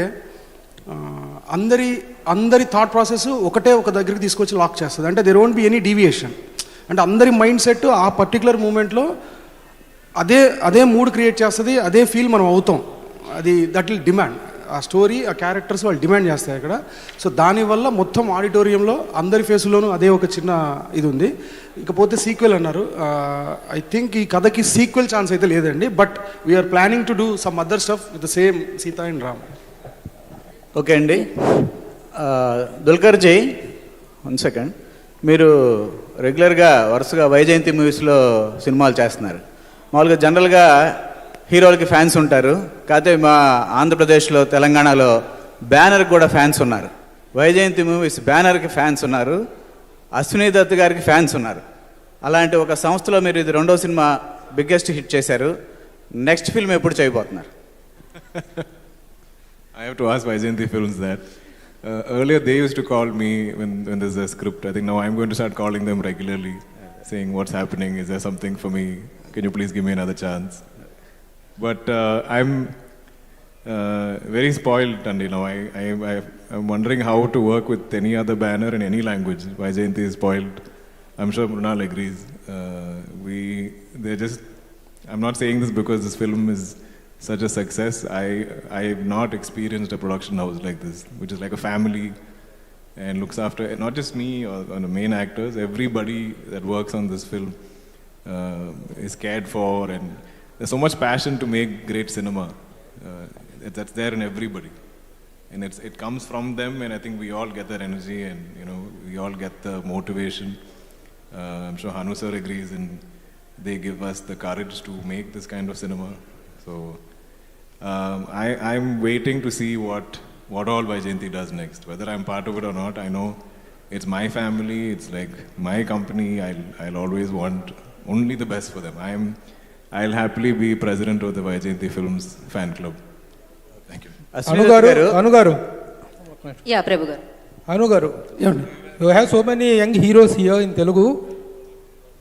అందరి థాట్ ప్రాసెస్ ఒకటే ఒక దగ్గరికి తీసుకొచ్చి లాక్ చేస్తుంది. అంటే there won't be any deviation. అంటే అందరి మైండ్ సెట్ ఆ పర్టికులర్ మూమెంట్లో అదే మూడ్ క్రియేట్ చేస్తుంది, అదే ఫీల్ మనం అవుతాం. అది దట్ విల్ డిమాండ్. ఆ స్టోరీ, ఆ క్యారెక్టర్స్ వాళ్ళు డిమాండ్ చేస్తాయి అక్కడ. సో దానివల్ల మొత్తం ఆడిటోరియంలో అందరి ఫేసులోనూ అదే ఒక చిన్న ఇది ఉంది. ఇకపోతే సీక్వెల్ అన్నారు. ఐ థింక్ ఈ కథకి సీక్వెల్ ఛాన్స్ అయితే లేదండి. But we are planning to do some other stuff with the same Sita and Ram. Okay అండి. దుల్కర్ జీ, 1 సెకండ్. మీరు రెగ్యులర్గా వరుసగా వైజయంతి మూవీస్లో సినిమాలు చేస్తున్నారు. మామూలుగా జనరల్గా హీరోలకి ఫ్యాన్స్ ఉంటారు. కాకపోతే మా ఆంధ్రప్రదేశ్లో, తెలంగాణలో బ్యానర్కి కూడా ఫ్యాన్స్ ఉన్నారు. వైజయంతి మూవీస్ బ్యానర్కి ఫ్యాన్స్ ఉన్నారు, అశ్విని దత్ గారికి ఫ్యాన్స్ ఉన్నారు. అలాంటి ఒక సంస్థలో మీరు ఇది 2వ సినిమా బిగ్గెస్ట్ హిట్ చేశారు. నెక్స్ట్ ఫిల్మ్ ఎప్పుడు చేయబోతున్నారు? I have to ask Vaijayanti Films that. Earlier they used to call me when there's a script. I think now I'm going to start calling them regularly, saying what's happening, is there something for me, can you please give me another chance. But I'm very spoiled, and I'm wondering how to work with any other banner in any language. Vaijayanti is spoiled. I'm sure Mrunal agrees. I'm not saying this because this film is such a success. I have not experienced a production house like this, which is like a family and looks after not just me or the main actors. Everybody that works on this film is cared for, and there's so much passion to make great cinema. That's there in everybody, and it comes from them. And I think we all get that energy, and we all get the motivation. I'm sure Hanu sir agrees, and they give us the courage to make this kind of cinema. So I'm waiting to see what all Vaijayanti does next. Whether I'm part of it or not, I know it's my family, it's like my company. I'll always want only the best for them. I'll happily be president of the Vaijayanti Films fan club. Thank you. Hanu garu. Yeah, Prabhu garu. Hanu garu. You have so many young heroes here in Telugu.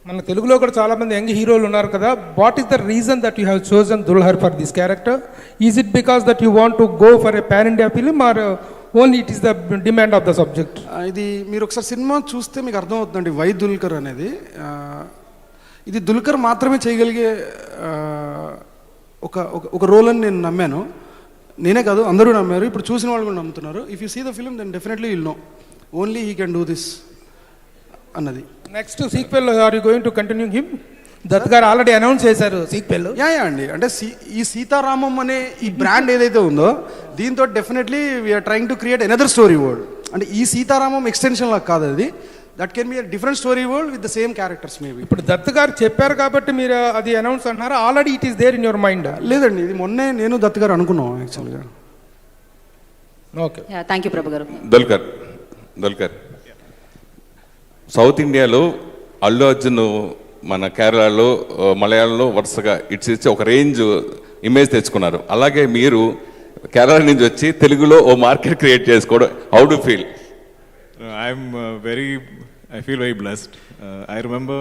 మన తెలుగులో కూడా చాలామంది యంగ్ హీరోలు ఉన్నారు కదా. What is the reason that you have chosen Dulquer for this character? Is it because that you want to go for a pan India film or only it is the demand of the subject? ఇది మీరు ఒకసారి సినిమా చూస్తే మీకు అర్థమవుతుందండి. వై దుల్కర్ అనేది ఇది దుల్కర్ మాత్రమే చేయగలిగే ఒక రోల్ అని నేను నమ్మాను. నేనే కాదు, అందరూ నమ్మారు. ఇప్పుడు చూసిన వాళ్ళు కూడా నమ్ముతున్నారు. If you see the film then definitely will know only he can do this అన్నది. Next sequel are you going to continue him? Dutt గారు ఆల్రెడీ అనౌన్స్ చేశారు సీక్వెల్. యా అండి. అంటే ఈ సీతారామం అనే ఈ బ్రాండ్ ఏదైతే ఉందో దీంతో definitely we're trying to create another story world. అంటే ఈ సీతారామం ఎక్స్టెన్షన్ లాగా కాదు అది. That can be a different story world with the same characters maybe. ఇప్పుడు దత్ గారు చెప్పారు కాబట్టి మీరు అది అనౌన్స్ అంటున్నారు. Already it is there in your mind? లేదండి, ఇది మొన్నే నేను దత్ గారు అనుకున్నాం యాక్చువల్గా. ఓకే, థ్యాంక్ యూ ప్రభు గారు. దుల్కర్ సౌత్ ఇండియాలో అల్లు అర్జున్ మన కేరళలో, మలయాళంలో వరుసగా ఇచ్చి ఒక రేంజ్ ఇమేజ్ తెచ్చుకున్నారు. అలాగే మీరు కేరళ నుంచి వచ్చి తెలుగులో ఓ మార్కెట్ క్రియేట్ చేసుకోవడం, how do feel? I feel very blessed. I remember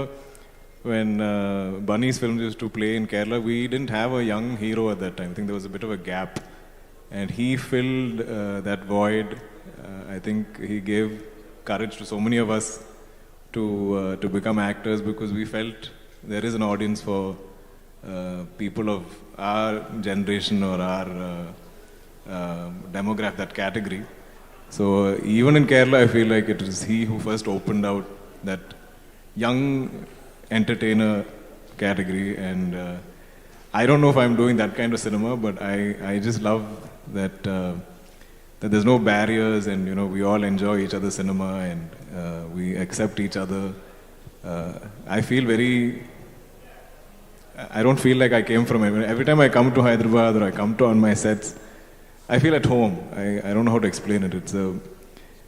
when Bunny's films used to play in Kerala, we didn't have a young hero at that time. I think there was a bit of a gap, and he filled that void. I think he gave courage to so many of us to become actors, because we felt there is an audience for people of our generation or our demographic, that category. So even in Kerala, I feel like it was he who first opened out that young entertainer category, and I don't know if I'm doing that kind of cinema, but I just love that that there's no barriers, and you know, we all enjoy each other's cinema, and we accept each other. I feel very. I don't feel like I came from every time I come to Hyderabad or I come to on my sets, I feel at home. I don't know how to explain it.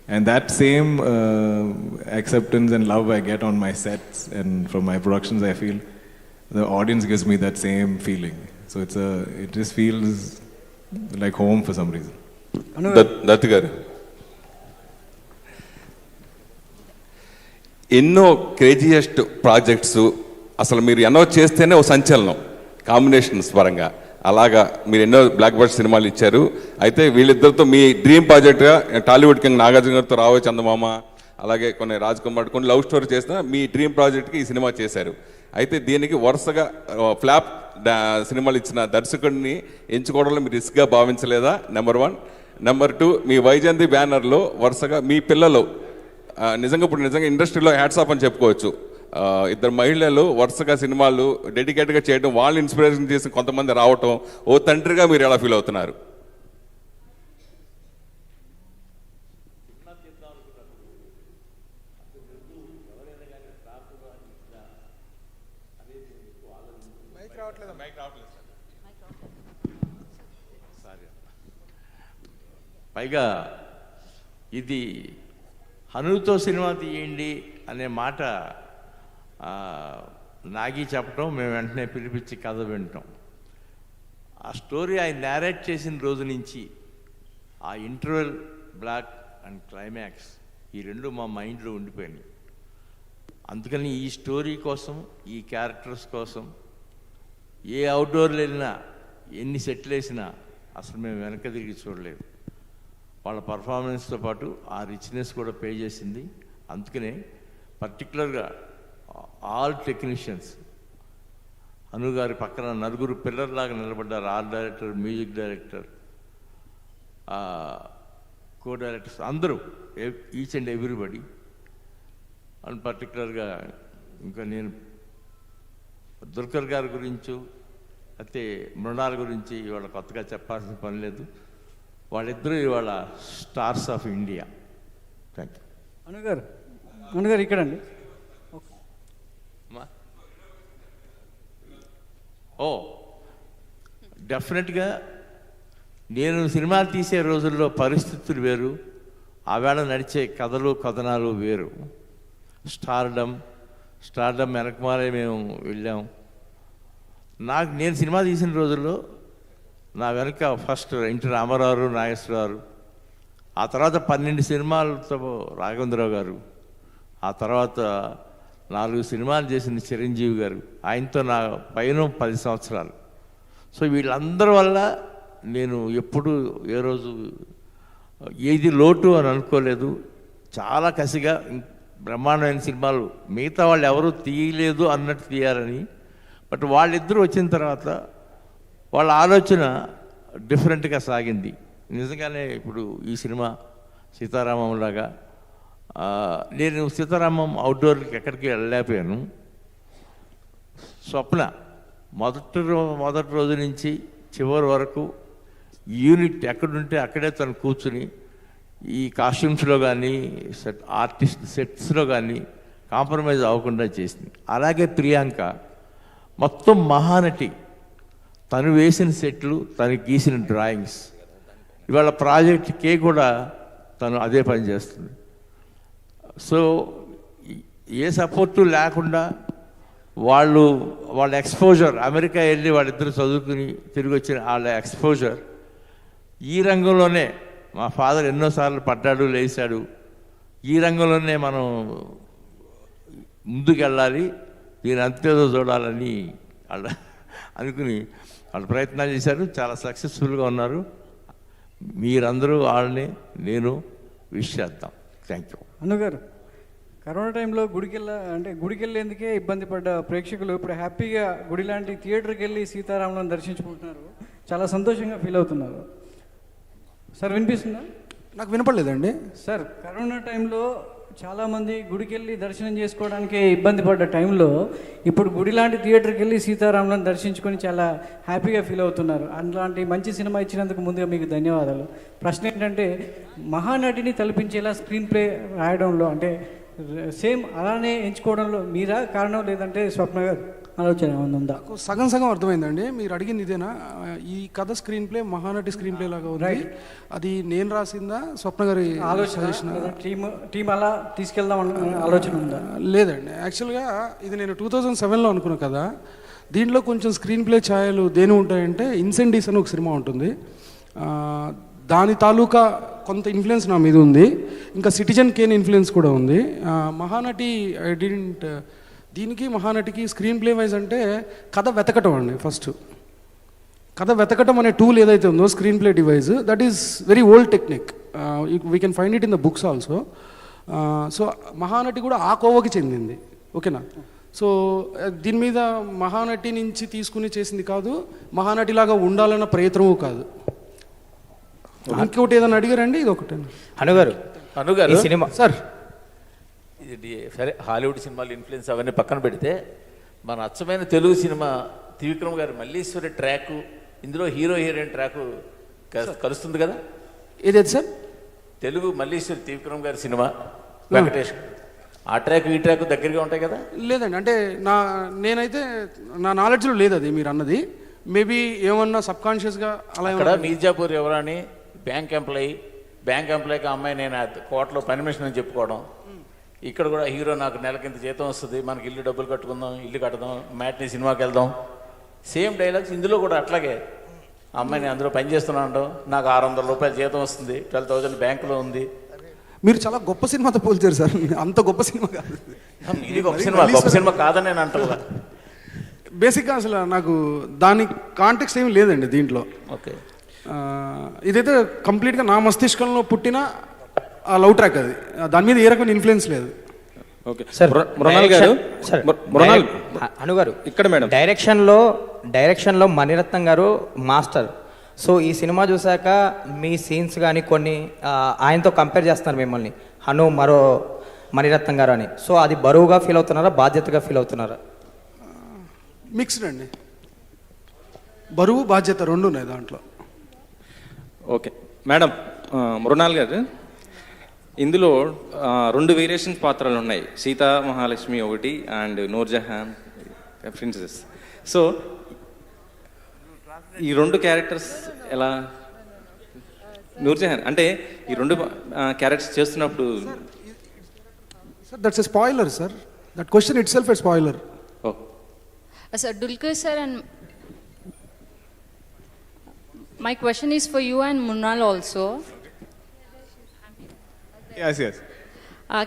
And that same acceptance and love I get on my sets and from my productions, I feel the audience gives me that same feeling. So it just feels like home for some reason. Dattu గారు, ఎన్నో క్రేజియస్ట్ ప్రాజెక్ట్స్ అసలు మీరు ఎన్నో చేస్తేనే ఒక సంచలనం కాంబినేషన్స్ పరంగా. అలాగా మీరు ఎన్నో బ్లాక్ బస్టర్ సినిమాలు ఇచ్చారు. అయితే వీళ్ళిద్దరితో మీ డ్రీమ్ ప్రాజెక్ట్గా టాలీవుడ్ కింగ్ నాగార్జున గారితో రావో చందమామ, అలాగే కొన్ని రాజ్ కుమార్, కొన్ని లవ్ స్టోరీ చేసిన మీ డ్రీమ్ ప్రాజెక్ట్కి ఈ సినిమా చేశారు. అయితే దీనికి వరుసగా ఫ్లాప్ సినిమాలు ఇచ్చిన దర్శకుడిని ఎంచుకోవడంలో మీరు రిస్క్గా భావించలేదా? నెంబర్ 1. నెంబర్ 2, మీ వైజయంతి బ్యానర్లో వరుసగా మీ పిల్లలు నిజంగా ఇప్పుడు ఇండస్ట్రీలో హ్యాట్స్ ఆఫ్ అని చెప్పుకోవచ్చు. ఇద్దరు మహిళలు వరుసగా సినిమాలు డెడికేట్గా చేయడం, వాళ్ళు ఇన్స్పిరేషన్ చేసి కొంతమంది రావటం, ఓ తండ్రిగా మీరు ఎలా ఫీల్ అవుతున్నారు? పైగా ఇది హనుతో సినిమా తీయండి అనే మాట నాగి చెప్పడం, మేము వెంటనే పిలిపించి కథ వింటాం. ఆ స్టోరీ ఆయన నేరేట్ చేసిన రోజు నుంచి ఆ ఇంటర్వెల్, బ్లాక్ అండ్ క్లైమాక్స్, ఈ రెండు మా మైండ్లో ఉండిపోయినాయి. అందుకని ఈ స్టోరీ కోసం, ఈ క్యారెక్టర్స్ కోసం ఏ అవుట్డోర్లు వెళ్ళినా, ఎన్ని సెట్లు వేసినా అసలు మేము వెనక తిరిగి చూడలేదు. వాళ్ళ పర్ఫార్మెన్స్తో పాటు ఆ రిచ్నెస్ కూడా పే చేసింది. అందుకనే పర్టికులర్గా ఆల్ టెక్నీషియన్స్ హను గారి పక్కన నలుగురు పిల్లర్లాగా నిలబడ్డారు. Art director, music director, co directors అందరూ, ఈచ్ అండ్ ఎవ్రీబడి. అండ్ పర్టికులర్గా ఇంకా నేను దుల్కర్ గారి గురించి, అయితే మృణాల్ గురించి ఇవాళ కొత్తగా చెప్పాల్సిన పని లేదు. వాళ్ళిద్దరూ ఇవాళ stars of India. Thank you. అనుగారు ఇక్కడండి. డెఫినెట్గా నేను సినిమాలు తీసే రోజుల్లో పరిస్థితులు వేరు, ఆవేళ నడిచే కథలు కథనాలు వేరు. స్టార్డమ్ వెనకమాలే మేము వెళ్ళాం. నేను సినిమా తీసిన రోజుల్లో నా వెనక ఫస్ట్ ఎన్టీ రామారావు, నాగేశ్వరరావు, ఆ తర్వాత 12 సినిమాలతో రాఘవేంద్రరావు గారు, ఆ తర్వాత 4 సినిమాలు చేసిన చిరంజీవి గారు, ఆయనతో నా పైన 10 సంవత్సరాలు. సో వీళ్ళందరి వల్ల నేను ఎప్పుడు ఏ రోజు ఏది లోటు అని అనుకోలేదు. చాలా కసిగా బ్రహ్మాండమైన సినిమాలు మిగతా వాళ్ళు ఎవరూ తీయలేదు అన్నట్టు తీయాలని. బట్ వాళ్ళిద్దరూ వచ్చిన తర్వాత వాళ్ళ ఆలోచన డిఫరెంట్గా సాగింది. నిజంగానే ఇప్పుడు ఈ సినిమా సీతారామం లాగా, నేను సీతారామం అవుట్డోర్కి ఎక్కడికి వెళ్ళలేకపోయాను. స్వప్న మొదటి రోజు నుంచి చివరి వరకు యూనిట్ ఎక్కడుంటే అక్కడే తను కూర్చుని ఈ కాస్ట్యూమ్స్లో కానీ సెట్స్లో కానీ కాంప్రమైజ్ అవ్వకుండా చేసింది. అలాగే ప్రియాంక మొత్తం మహానటి, తను వేసిన సెట్లు, తను గీసిన డ్రాయింగ్స్, ఇవాళ ప్రాజెక్ట్ కే కూడా తను అదే పని చేస్తుంది. సో ఏ సపోర్టు లేకుండా వాళ్ళ ఎక్స్పోజర్, అమెరికా వెళ్ళి వాళ్ళిద్దరు చదువుకుని తిరిగి వచ్చిన వాళ్ళ ఎక్స్పోజర్ ఈ రంగంలోనే, మా ఫాదర్ ఎన్నోసార్లు పడ్డాడు లేచాడు, ఈ రంగంలోనే మనం ముందుకెళ్ళాలి, దీని అంతేదో చూడాలని అనుకుని వాళ్ళు ప్రయత్నాలు చేశారు. చాలా సక్సెస్ఫుల్గా ఉన్నారు. మీరందరూ వాళ్ళని నేను విష్ చేద్దాం. Thank you. అనుగారు, కరోనా టైంలో గుడికి వెళ్ళేందుకే ఇబ్బంది పడ్డ ప్రేక్షకులు ఇప్పుడు హ్యాపీగా గుడి లాంటి థియేటర్కి వెళ్ళి సీతారాములను దర్శించుకుంటున్నారు, చాలా సంతోషంగా ఫీల్ అవుతున్నారు. సార్ వినిపిస్తుందా? నాకు వినపడలేదండి. సార్, కరోనా టైంలో చాలామంది గుడికి వెళ్ళి దర్శనం చేసుకోవడానికి ఇబ్బంది పడ్డ టైంలో ఇప్పుడు గుడి లాంటి థియేటర్కి వెళ్ళి సీతారాములను దర్శించుకొని చాలా హ్యాపీగా ఫీల్ అవుతున్నారు. అలాంటి మంచి సినిమా ఇచ్చినందుకు ముందుగా మీకు ధన్యవాదాలు. ప్రశ్న ఏంటంటే, మహానటిని తలపించేలా స్క్రీన్ ప్లే రాయడంలో అంటే సేమ్ అలానే ఎంచుకోవడంలో మీరా కారణం, లేదంటే స్వప్న గారు ఆలోచన ఏమైనా ఉందా? సగం సగం అర్థమైందండి. మీరు అడిగింది ఇదేనా? ఈ కథ screen play Mahanati screen play లాగా ఉంది. అది నేను రాసిందా స్వప్న గారి ఆలోచన? టీం అలా తీసుకెళ్దాం ఆలోచన ఉందా? లేదండి, యాక్చువల్గా ఇది నేను 2007లో అనుకున్నా కదా. దీంట్లో కొంచెం స్క్రీన్ ప్లే ఛాయలు దేని ఉంటాయంటే, ఇన్సెండీస్ అని ఒక సినిమా ఉంటుంది, దాని తాలూకా కొంత ఇన్ఫ్లుయెన్స్ నా మీద ఉంది. ఇంకా సిటిజన్ కేన్ ఇన్ఫ్లుయెన్స్ కూడా ఉంది. మహానటి ఐ డిడెంట్, దీనికి మహానటికి స్క్రీన్ ప్లే వైజ్ అంటే కథ వెతకటం అండి. ఫస్ట్ కథ వెతకటం అనే టూల్ ఏదైతే ఉందో screen play device, that is very old technique. We can find it in the books also. So Mahanati కూడా ఆ కోవకి చెందింది. ఓకేనా? సో దీని మీద మహానటి నుంచి తీసుకుని చేసింది కాదు, మహానటిలాగా ఉండాలన్న ప్రయత్నము కాదు. ఇంకొకటి ఏదైనా అడిగారండి? ఇది ఒకటే. అనుగారు సినిమా సార్, ఇది సరే, హాలీవుడ్ సినిమాలు ఇన్ఫ్లుయెన్స్ అవన్నీ పక్కన పెడితే, మన అచ్చమైన తెలుగు సినిమా త్రివిక్రమ్ గారి మల్లీశ్వరి ట్రాక్, ఇందులో హీరో హీరోయిన్ ట్రాక్ కలుస్తుంది కదా? ఏదైతే సార్ తెలుగు మల్లీశ్వరి త్రివిక్రమ్ గారి సినిమా వెంకటేష్, ఆ ట్రాక్ ఈ ట్రాక్ దగ్గరగా ఉంటాయి కదా? లేదండి, అంటే నేనైతే నా నాలెడ్జ్లో లేదు అది మీరు అన్నది. మేబీ ఏమన్నా సబ్కాన్షియస్గా అలా. ఇక్కడ మీర్జాపూర్ ఎవరని బ్యాంక్ ఎంప్లాయీకి అమ్మాయి నేను కోర్టులో పర్మిషన్ అని చెప్పుకోవడం. ఇక్కడ కూడా హీరో నాకు నెలకింత జీతం వస్తుంది, మనకి ఇల్లు డబ్బులు కట్టుకుందాం, ఇల్లు కడదాం, మ్యాట్ని సినిమాకి వెళ్దాం, సేమ్ డైలాగ్స్ ఇందులో కూడా అట్లాగే. అమ్మాయిని అందులో పనిచేస్తున్నాను, నాకు 600 రూపాయలు జీతం వస్తుంది, 12,000 బ్యాంకులో ఉంది. మీరు చాలా గొప్ప సినిమాతో పోల్చారు సార్. అంత గొప్ప సినిమా కాదు ఇది. గొప్ప సినిమా కాదని నేను అంటున్నా. బేసిక్గా అసలు నాకు దాని కాంటెక్స్ట్ ఏమి లేదండి దీంట్లో. ఓకే, ఇదైతే కంప్లీట్గా నా మస్తిష్కంలో పుట్టిన ఆ లవ్ ట్రాక్. అది దాని మీద ఏ రకమైన ఇన్ఫ్లుయెన్స్ లేదు. ఓకే సార్, మృణాల్ గారు, హను గారు ఇక్కడ మేడం డైరెక్షన్లో మణిరత్నం గారు మాస్టర్. సో ఈ సినిమా చూసాక మీ సీన్స్ కానీ కొన్ని ఆయనతో కంపేర్ చేస్తున్నారు మిమ్మల్ని, హను మరో మణిరత్నం గారు అని. సో అది బరువుగా ఫీల్ అవుతున్నారా, బాధ్యతగా ఫీల్ అవుతున్నారా? మిక్స్డ్ అండి, బరువు బాధ్యత రెండు ఉన్నాయి దాంట్లో. ఓకే మేడం, మృణాల్ గారు, ఇందులో 2 వేరియేషన్స్ పాత్రలు ఉన్నాయి, సీతా మహాలక్ష్మి ఒకటి అండ్ నూర్జహాన్ ప్రిన్సెస్. సో ఈ 2 క్యారెక్టర్స్ ఎలా? నూర్జహాన్ అంటే ఈ 2 క్యారెక్టర్స్ చేస్తున్నప్పుడు sir, that's a spoiler sir. That question it self a spoiler. Sir, Dulquer sir, and my question is for you and Mrunal also. Yes.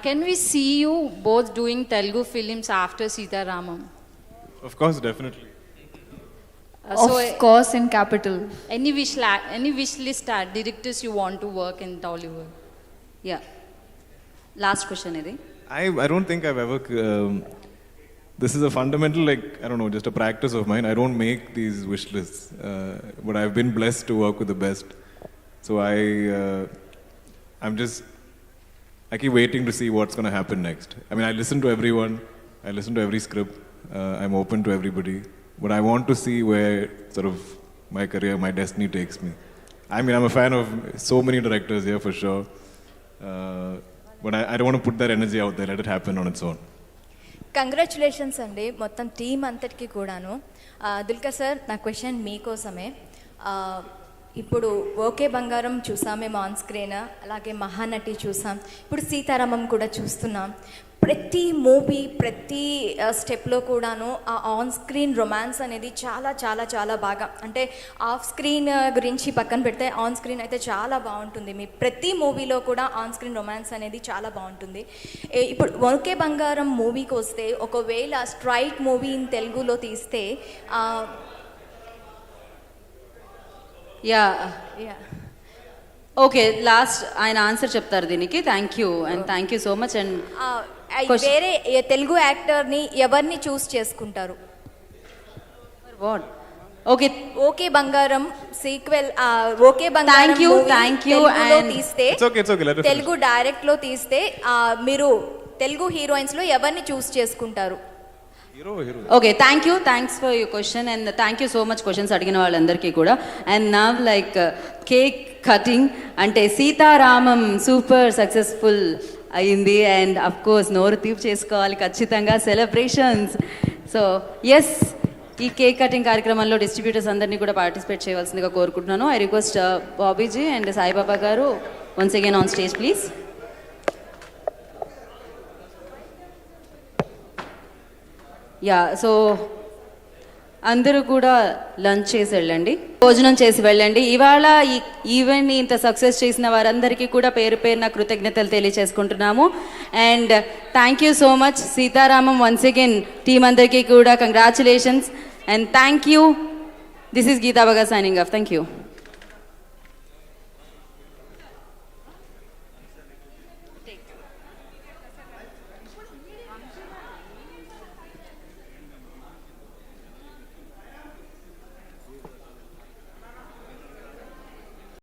Can we see you both doing Telugu films after Sita Ramam? Of course, definitely. Of course, in capital. Any wish list directors you want to work in Tollywood? Yeah. Last question, Edi. I don't think I've ever. This is a fundamental, I don't know, just a practice of mine. I don't make these wish lists, but I've been blessed to work with the best. So I keep waiting to see what's going to happen next. I mean, I listen to everyone. I listen to every script. I'm open to everybody. But I want to see where sort of my career, my destiny takes me. I mean, I'm a fan of so many directors here for sure. But I don't want to put that energy out there. Let it happen on its own. Congratulations అండి మొత్తం టీం అంతటికి కూడాను. దుల్కర్ సార్, నా క్వశ్చన్ మీకోసమే. ఇప్పుడు ఓకే బంగారం చూసాం మేము ఆన్ స్క్రీన్, అలాగే మహానటి చూసాం, ఇప్పుడు సీతారామం కూడా చూస్తున్నాం. ప్రతి మూవీ ప్రతి స్టెప్లో కూడాను ఆ ఆన్ స్క్రీన్ రొమాన్స్ అనేది చాలా చాలా చాలా బాగా, అంటే ఆఫ్ స్క్రీన్ గురించి పక్కన పెడితే ఆన్ స్క్రీన్ అయితే చాలా బాగుంటుంది. మీ ప్రతి మూవీలో కూడా ఆన్ స్క్రీన్ రొమాన్స్ అనేది చాలా బాగుంటుంది. ఇప్పుడు ఒకే బంగారం మూవీకి వస్తే, ఒకవేళ స్ట్రైట్ మూవీ ఇన్ తెలుగులో తీస్తే యా ఓకే, లాస్ట్ ఆయన ఆన్సర్ చెప్తారు దీనికి. Thank you and thank you so much. And వేరే తెలుగు యాక్టర్ని ఎవరిని చూస్ చేసుకుంటారు? వాట్ ఓకే ఓకే బంగారం సీక్వెల్ ఓకే బంగారం Thank you, movie thank you, తెలుగులో and- తీస్తే It's okay, let her Telugu direct లో తీస్తే మీరు తెలుగు హీరోయిన్స్ లో ఎవరిని చూస్ చేసుకుంటారు? Okay thanks for your question and thank you so much questions అడిగిన వాళ్ళందరికీ కూడా. And now like cake cutting అంటే సీతారామం సూపర్ సక్సెస్ఫుల్ అయింది అండ్ అఫ్ కోర్స్ నోరు తీపి చేసుకోవాలి ఖచ్చితంగా, సెలబ్రేషన్స్. సో ఎస్, ఈ కేక్ కటింగ్ కార్యక్రమంలో డిస్ట్రిబ్యూటర్స్ అందరినీ కూడా పార్టిసిపేట్ చేయవలసిందిగా కోరుకుంటున్నాను. I request Bhabhiji and Saibaba గారు once again on stage please. Yeah, so అందరూ కూడా లంచ్ చేసి వెళ్ళండి, భోజనం చేసి వెళ్ళండి. ఇవాళ ఈ ఈవెంట్ని ఇంత సక్సెస్ చేసిన వారందరికీ కూడా పేరు పేరున కృతజ్ఞతలు తెలియజేసుకుంటున్నాము. And thank you so much Sitaramam once again team అందరికీ కూడా congratulations and thank you. This is Geetha బగా సైనింగ్ ఆఫ్. Thank you.